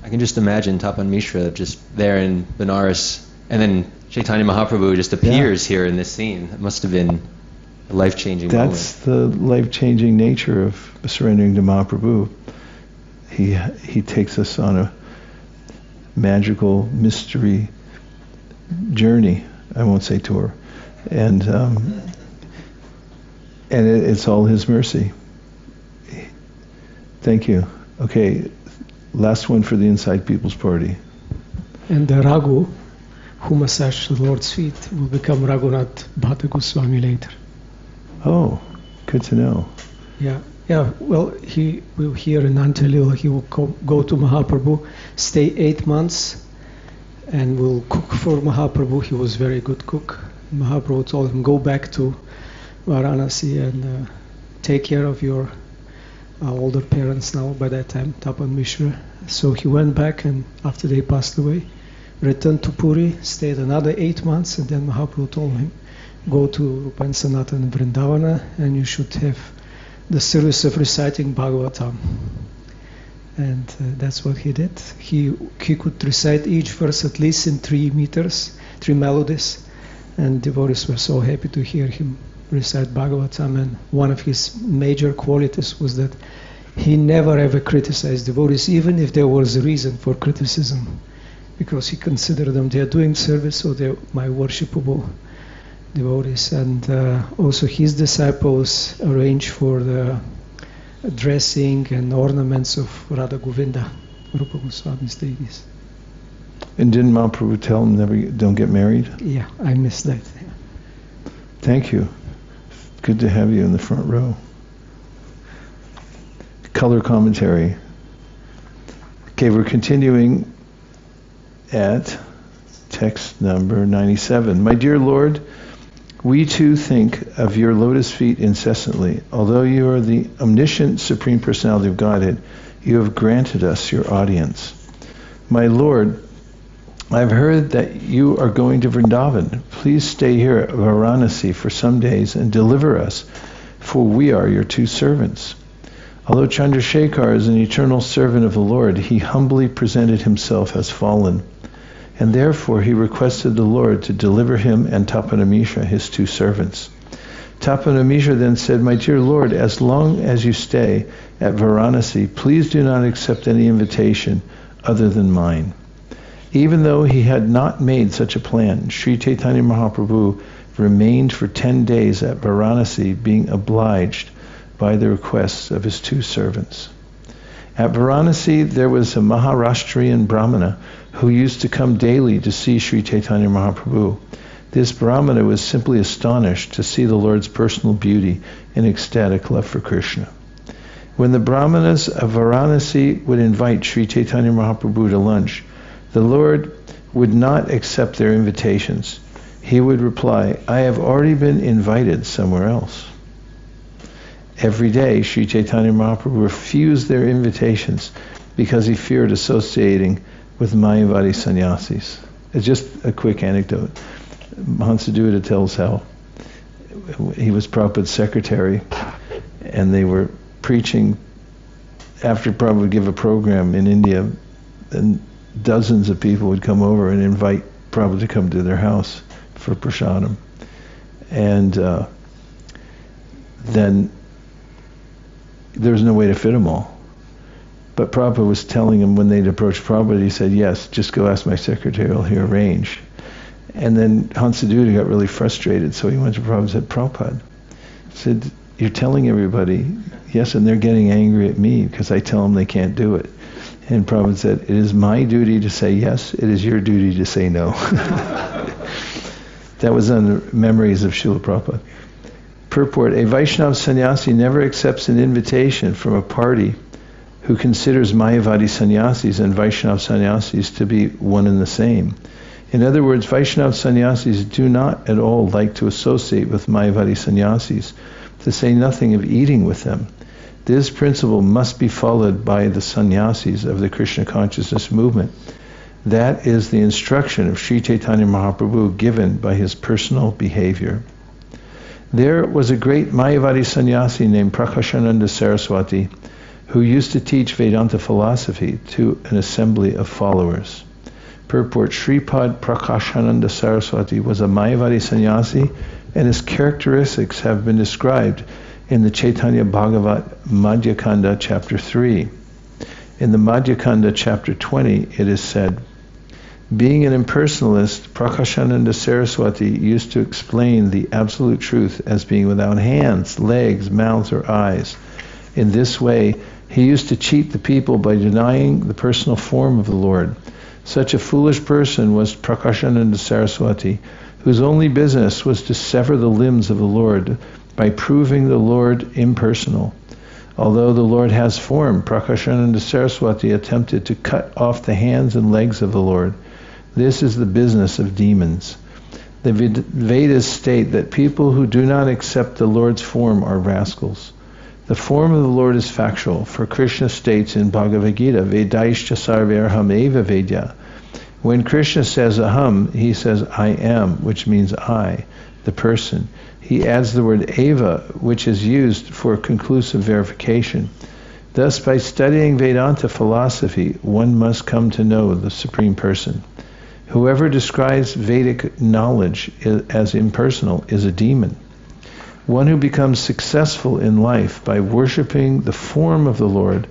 I can just imagine Tapan Mishra just there in Benares, and then Chaitanya Mahaprabhu just appears here in this scene. It must have been a life-changing moment. That's the life-changing nature of surrendering to Mahaprabhu. He takes us on a magical mystery journey. I won't say tour, and it's all His mercy. Thank you. Okay, last one for the Inside People's Party. And the Raghu, who massaged the Lord's feet, will become Raghunath Bhatta Goswami later. Oh, good to know. Yeah. Well, he will here in Anthalila. He will go to Mahaprabhu, stay 8 months, and will cook for Mahaprabhu. He was a very good cook. Mahaprabhu told him, "Go back to Varanasi and take care of your older parents now." By that time, Tapan Mishra. So he went back, and after they passed away, returned to Puri, stayed another 8 months, and then Mahaprabhu told him, "Go to Rupa and Sanatana in Vrindavana, and you should have the service of reciting Bhagavatam." And that's what he did. He could recite each verse at least in 3 meters, 3 melodies, and devotees were so happy to hear him recite Bhagavatam. And one of his major qualities was that he never ever criticized devotees, even if there was a reason for criticism, because he considered them, they are doing service, so they're my worshipable devotees. And also his disciples arranged for the dressing and ornaments of Radha Govinda, Rupa Goswami's deities. And didn't Mahaprabhu tell him don't get married? Yeah, I missed that. Yeah. Thank you. Good to have you in the front row. Color commentary. Okay, we're continuing at text number 97. My dear Lord, we too think of your lotus feet incessantly. Although you are the omniscient Supreme Personality of Godhead, you have granted us your audience. My Lord, I've heard that you are going to Vrindavan. Please stay here at Varanasi for some days and deliver us, for we are your two servants. Although Chandrasekhar is an eternal servant of the Lord, he humbly presented himself as fallen, and therefore he requested the Lord to deliver him and Tapana Mishra, his two servants. Tapana Mishra then said, "My dear Lord, as long as you stay at Varanasi, please do not accept any invitation other than mine." Even though he had not made such a plan, Sri Chaitanya Mahaprabhu remained for 10 days at Varanasi, being obliged by the requests of his two servants. At Varanasi, there was a Maharashtrian Brahmana who used to come daily to see Sri Chaitanya Mahaprabhu. This Brahmana was simply astonished to see the Lord's personal beauty and ecstatic love for Krishna. When the Brahmanas of Varanasi would invite Sri Chaitanya Mahaprabhu to lunch, the Lord would not accept their invitations. He would reply, "I have already been invited somewhere else." Every day, Sri Chaitanya Mahaprabhu refused their invitations because he feared associating with Mayavadi sannyasis. It's just a quick anecdote. Hansadutta tells how he was Prabhupada's secretary, and they were preaching after Prabhupada would give a program in India, and dozens of people would come over and invite Prabhupada to come to their house for prasadam. And then there was no way to fit them all. But Prabhupada was telling him when they'd approached Prabhupada, he said, "Yes, just go ask my secretary, he'll arrange." And then Hansadutta got really frustrated, so he went to Prabhupada and said, "Prabhupada," said, "you're telling everybody yes, and they're getting angry at me because I tell them they can't do it." And Prabhupada said, "It is my duty to say yes, it is your duty to say no." That was on the Memories of Srila Prabhupada. Purport: a Vaishnava sannyasi never accepts an invitation from a party who considers Mayavadi sannyasis and Vaishnava sannyasis to be one and the same. In other words, Vaishnava sannyasis do not at all like to associate with Mayavadi sannyasis, to say nothing of eating with them. This principle must be followed by the sannyasis of the Krishna consciousness movement. That is the instruction of Sri Chaitanya Mahaprabhu given by his personal behavior. There was a great Mayavadi sannyasi named Prakashananda Saraswati who used to teach Vedanta philosophy to an assembly of followers. Purport: Sripad Prakashananda Saraswati was a Mayavadi sannyasi, and his characteristics have been described in the Chaitanya Bhagavat Madhya Kanda chapter 3. In the Madhya Kanda chapter 20 it is said, being an impersonalist, Prakashananda Saraswati used to explain the absolute truth as being without hands, legs, mouth, or eyes. In this way, he used to cheat the people by denying the personal form of the Lord. Such a foolish person was Prakashananda Saraswati, whose only business was to sever the limbs of the Lord by proving the Lord impersonal. Although the Lord has form, Prakashananda Saraswati attempted to cut off the hands and legs of the Lord. This is the business of demons. The Vedas state that people who do not accept the Lord's form are rascals. The form of the Lord is factual, for Krishna states in Bhagavad Gita, Vedaishcha sarvarham eva vedya. When Krishna says aham, he says I am, which means I, the person. He adds the word eva, which is used for conclusive verification. Thus, by studying Vedanta philosophy, one must come to know the Supreme Person. Whoever describes Vedic knowledge as impersonal is a demon. One who becomes successful in life by worshiping the form of the Lord,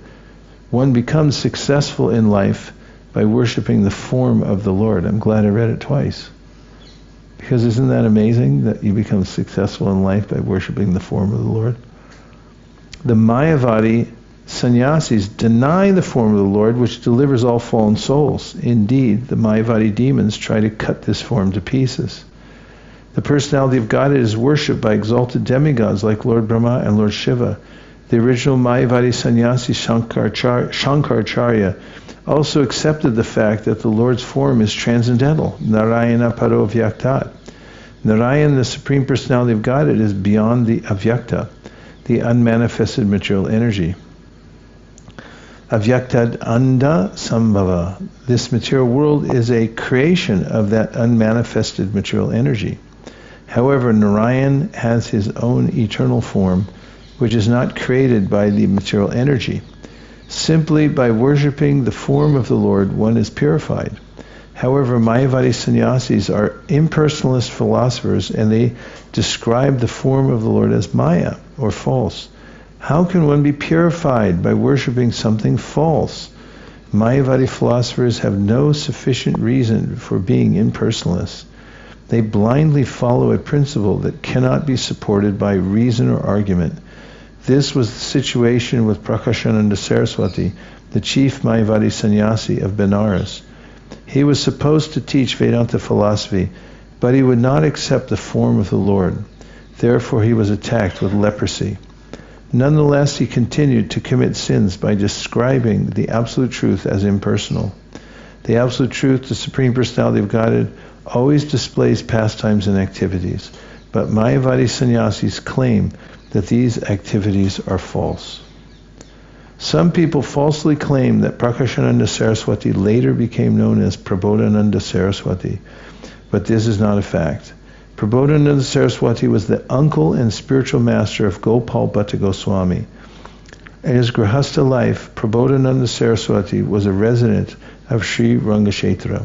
one becomes successful in life by worshiping the form of the Lord. I'm glad I read it twice. Because isn't that amazing that you become successful in life by worshiping the form of the Lord? The Mayavadi sannyasis deny the form of the Lord, which delivers all fallen souls. Indeed, the Mayavadi demons try to cut this form to pieces. The personality of Godhead is worshipped by exalted demigods like Lord Brahma and Lord Shiva. The original Mayavadi sannyasi Shankaracharya also accepted the fact that the Lord's form is transcendental, Narayana Paro Vyaktat. Narayan, the Supreme Personality of Godhead, is beyond the Avyakta, the unmanifested material energy. Avyaktad anda sambhava. This material world is a creation of that unmanifested material energy. However, Narayan has his own eternal form, which is not created by the material energy. Simply by worshipping the form of the Lord, one is purified. However, Mayavadi sannyasis are impersonalist philosophers, and they describe the form of the Lord as Maya, or false. How can one be purified by worshipping something false? Mayavadi philosophers have no sufficient reason for being impersonalists. They blindly follow a principle that cannot be supported by reason or argument. This was the situation with Prakashananda Saraswati, the chief Mayavadi sannyasi of Benares. He was supposed to teach Vedanta philosophy, but he would not accept the form of the Lord. Therefore he was attacked with leprosy. Nonetheless, he continued to commit sins by describing the Absolute Truth as impersonal. The Absolute Truth, the Supreme Personality of Godhead, always displays pastimes and activities, but Mayavadi sannyasis claim that these activities are false. Some people falsely claim that Prakashananda Saraswati later became known as Prabodhananda Saraswati, but this is not a fact. Prabodhananda Saraswati was the uncle and spiritual master of Gopal Bhatta Goswami. In his Grihastha life, Prabodhananda Saraswati was a resident of Sri Rangashetra,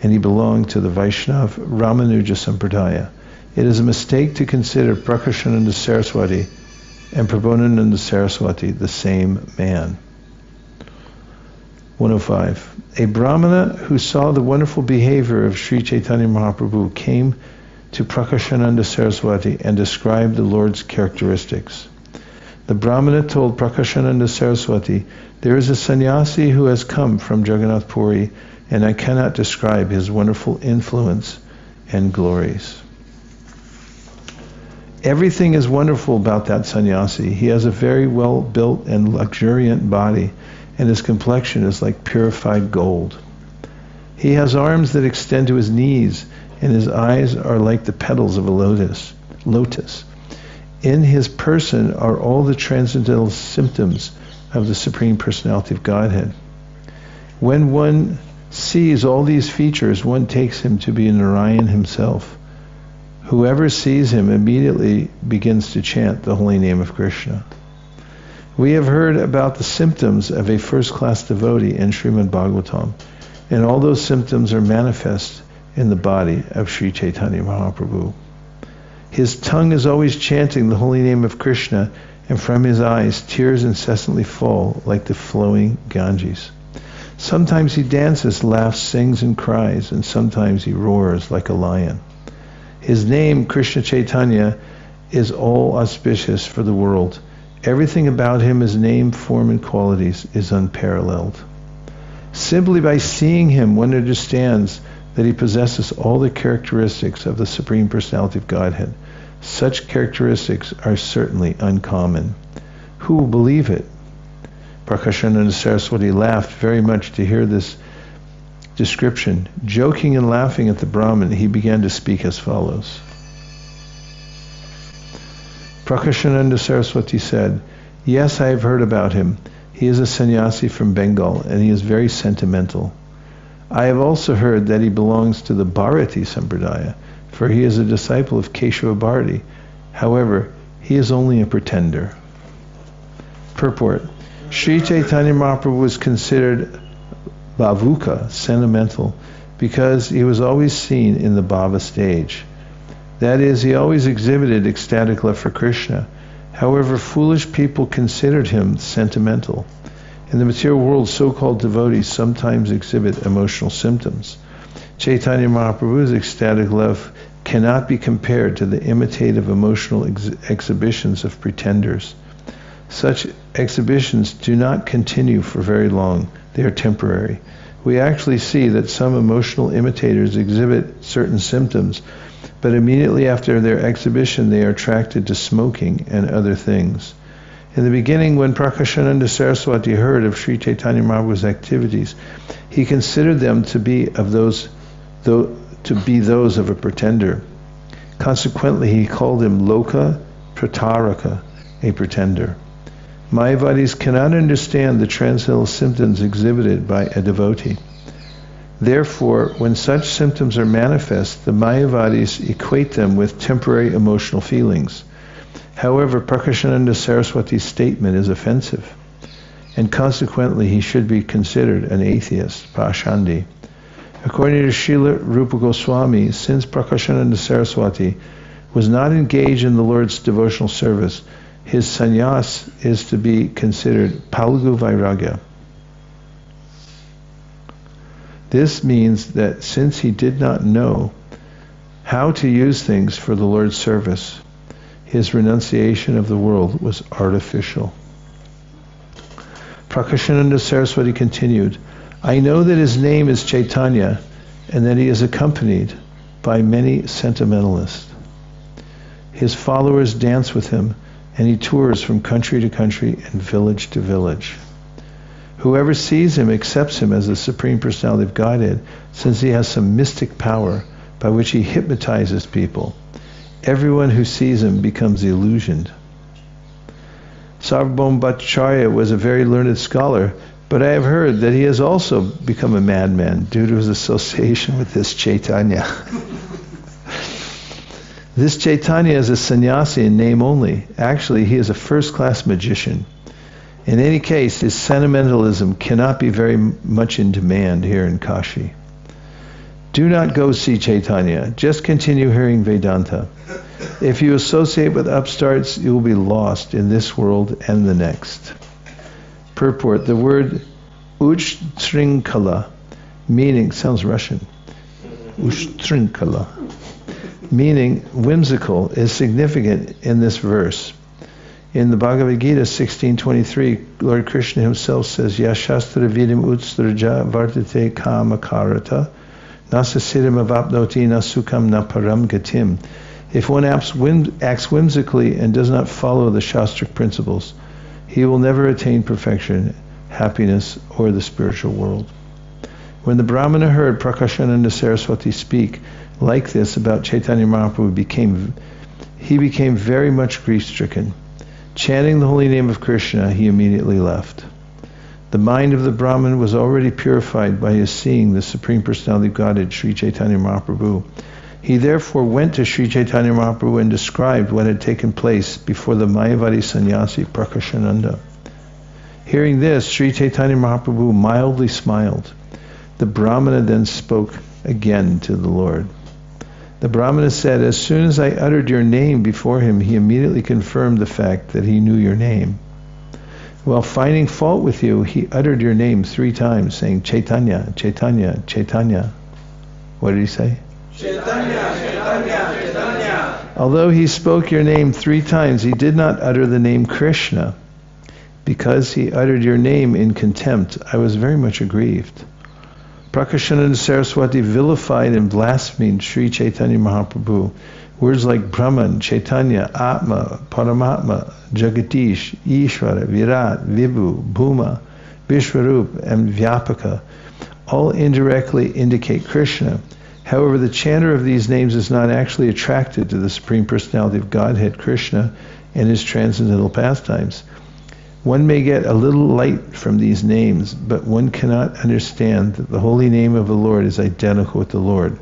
and he belonged to the Vaishnava Ramanuja Sampradaya. It is a mistake to consider Prakashananda Saraswati and Prabodhananda Saraswati the same man. 105. A Brahmana who saw the wonderful behavior of Sri Chaitanya Mahaprabhu came to Prakashananda Saraswati and described the Lord's characteristics. The Brahmana told Prakashananda Saraswati, "There is a sannyasi who has come from Jagannath Puri, and I cannot describe his wonderful influence and glories." Everything is wonderful about that sannyasi. He has a very well-built and luxuriant body, and his complexion is like purified gold. He has arms that extend to his knees, and his eyes are like the petals of a lotus. In his person are all the transcendental symptoms of the Supreme Personality of Godhead. When one sees all these features, one takes him to be Narayan himself. Whoever sees him immediately begins to chant the holy name of Krishna. We have heard about the symptoms of a first-class devotee in Srimad Bhagavatam, and all those symptoms are manifest in the body of Sri Chaitanya Mahaprabhu. His tongue is always chanting the holy name of Krishna, and from his eyes tears incessantly fall like the flowing Ganges. Sometimes he dances, laughs, sings, and cries, and sometimes he roars like a lion. His name, Krishna Chaitanya, is all auspicious for the world. Everything about him, his name, form, and qualities, is unparalleled. Simply by seeing him, one understands that he possesses all the characteristics of the Supreme Personality of Godhead. Such characteristics are certainly uncommon. Who will believe it? Prakashananda Saraswati laughed very much to hear this description. Joking and laughing at the Brahmin, he began to speak as follows. Prakashananda Saraswati said, "Yes, I have heard about him. He is a sannyasi from Bengal, and he is very sentimental. I have also heard that he belongs to the Bharati Sampradaya, for he is a disciple of Keshava Bharati. However, he is only a pretender." Purport. Sri Chaitanya Mahaprabhu was considered bhavuka, sentimental, because he was always seen in the bhava stage. That is, he always exhibited ecstatic love for Krishna. However, foolish people considered him sentimental. In the material world, so-called devotees sometimes exhibit emotional symptoms. Chaitanya Mahaprabhu's ecstatic love cannot be compared to the imitative emotional exhibitions of pretenders. Such exhibitions do not continue for very long. They are temporary. We actually see that some emotional imitators exhibit certain symptoms, but immediately after their exhibition they are attracted to smoking and other things. In the beginning, when Prakashananda Saraswati heard of Sri Chaitanya Mahaprabhu's activities, he considered them to be those of a pretender. Consequently, he called him Loka Prataraka, a pretender. Mayavadis cannot understand the transcendental symptoms exhibited by a devotee. Therefore, when such symptoms are manifest, the Mayavadis equate them with temporary emotional feelings. However, Prakashananda Saraswati's statement is offensive, and consequently he should be considered an atheist, Pashandi. According to Srila Rupa Goswami, since Prakashananda Saraswati was not engaged in the Lord's devotional service, his sannyas is to be considered Palgu Vairagya. This means that since he did not know how to use things for the Lord's service, his renunciation of the world was artificial. Prakashananda Saraswati continued, "I know that his name is Chaitanya and that he is accompanied by many sentimentalists. His followers dance with him, and he tours from country to country and village to village. Whoever sees him accepts him as the Supreme Personality of Godhead, since he has some mystic power by which he hypnotizes people. Everyone who sees him becomes illusioned." Sarvabhauma Bhattacharya was a very learned scholar, but I have heard that he has also become a madman due to his association with this Chaitanya. This Chaitanya is a sannyasi in name only. Actually, he is a first-class magician. In any case, his sentimentalism cannot be very much in demand here in Kashi. Do not go see Chaitanya. Just continue hearing Vedanta. If you associate with upstarts, you will be lost in this world and the next. Purport. The word Ushtrinkala, meaning, sounds Russian, Ushtrinkala, meaning whimsical, is significant in this verse. In the Bhagavad Gita 16:23, Lord Krishna himself says, "Yashastra vidim utstraja vartate kama karata, nasasiddham avapnoti na sukham na param gatim." If one acts whimsically and does not follow the Shastric principles, he will never attain perfection, happiness, or the spiritual world. When the Brahmana heard Prakashananda Saraswati speak like this about Chaitanya Mahaprabhu, he became very much grief-stricken. Chanting the holy name of Krishna, he immediately left. The mind of the Brahmin was already purified by his seeing the Supreme Personality of Godhead, Sri Chaitanya Mahaprabhu. He therefore went to Sri Chaitanya Mahaprabhu and described what had taken place before the Mayavadi sannyasi Prakashananda. Hearing this, Sri Chaitanya Mahaprabhu mildly smiled. The Brahmana then spoke again to the Lord. The Brahmana said, "As soon as I uttered your name before him, he immediately confirmed the fact that he knew your name. While finding fault with you, he uttered your name 3 times, saying, Chaitanya, Chaitanya, Chaitanya." What did he say? Chaitanya, Chaitanya, Chaitanya. Although he spoke your name 3 times, he did not utter the name Krishna. Because he uttered your name in contempt, I was very much aggrieved. Prakashananda Saraswati vilified and blasphemed Sri Chaitanya Mahaprabhu. Words like Brahman, Chaitanya, Atma, Paramatma, Jagadish, Ishvara, Virat, Vibhu, Bhuma, Vishwarup, and Vyapaka all indirectly indicate Krishna. However, the chanter of these names is not actually attracted to the Supreme Personality of Godhead, Krishna, and his transcendental pastimes. One may get a little light from these names, but one cannot understand that the holy name of the Lord is identical with the Lord.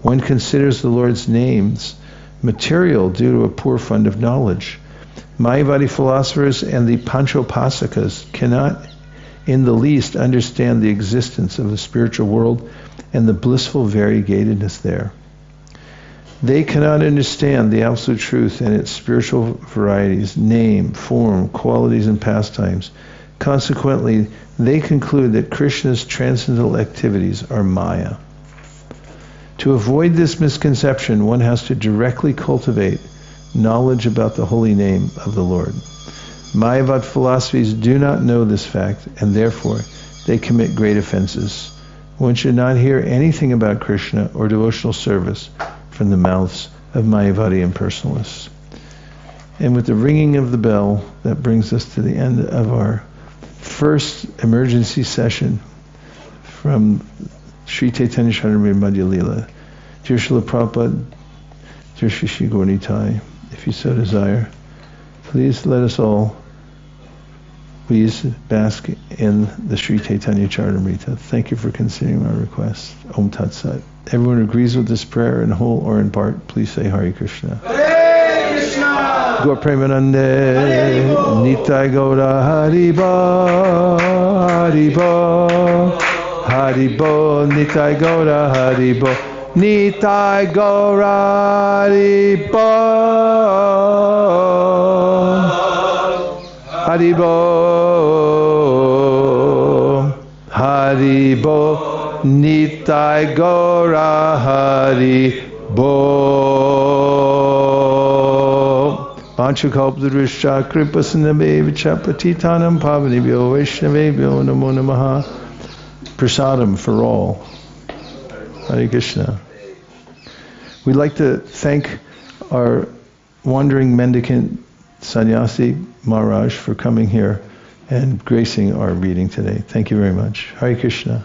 One considers the Lord's names material due to a poor fund of knowledge. Mayavadi philosophers and the Panchopasakas cannot in the least understand the existence of the spiritual world and the blissful variegatedness there. They cannot understand the absolute truth and its spiritual varieties, name, form, qualities, and pastimes. Consequently, they conclude that Krishna's transcendental activities are Maya. To avoid this misconception, one has to directly cultivate knowledge about the holy name of the Lord. Mayavad philosophies do not know this fact, and therefore they commit great offenses. One should not hear anything about Krishna or devotional service from the mouths of Mayavadi impersonalists. And with the ringing of the bell, that brings us to the end of our first emergency session from Sri Chaitanya Charitamrita Madhya Lila. Dear Srila Prabhupada, dear Shri Shri Gaura Nitai, if you so desire, please let us all please bask in the Sri Chaitanya Charitamrita. Thank you for considering my request. Om Tat Sat. Everyone agrees with this prayer in whole or in part, please say Hare Krishna. Hare Krishna. Gaur Premanande, Nitai Gaura Haribo, Haribo, Haribo, Nitai Gaura Haribo, Nitai Gaura Haribo, Haribo, Haribo. Nitai Gaura Haribo. Panchakalpadrishya kripasinabhevacha patitanam pavanibhyo vaishnavebhyo namo namaha. Prasadam for all. Hare Krishna. We'd like to thank our wandering mendicant sannyasi Maharaj for coming here and gracing our reading today. Thank you very much. Hare Krishna.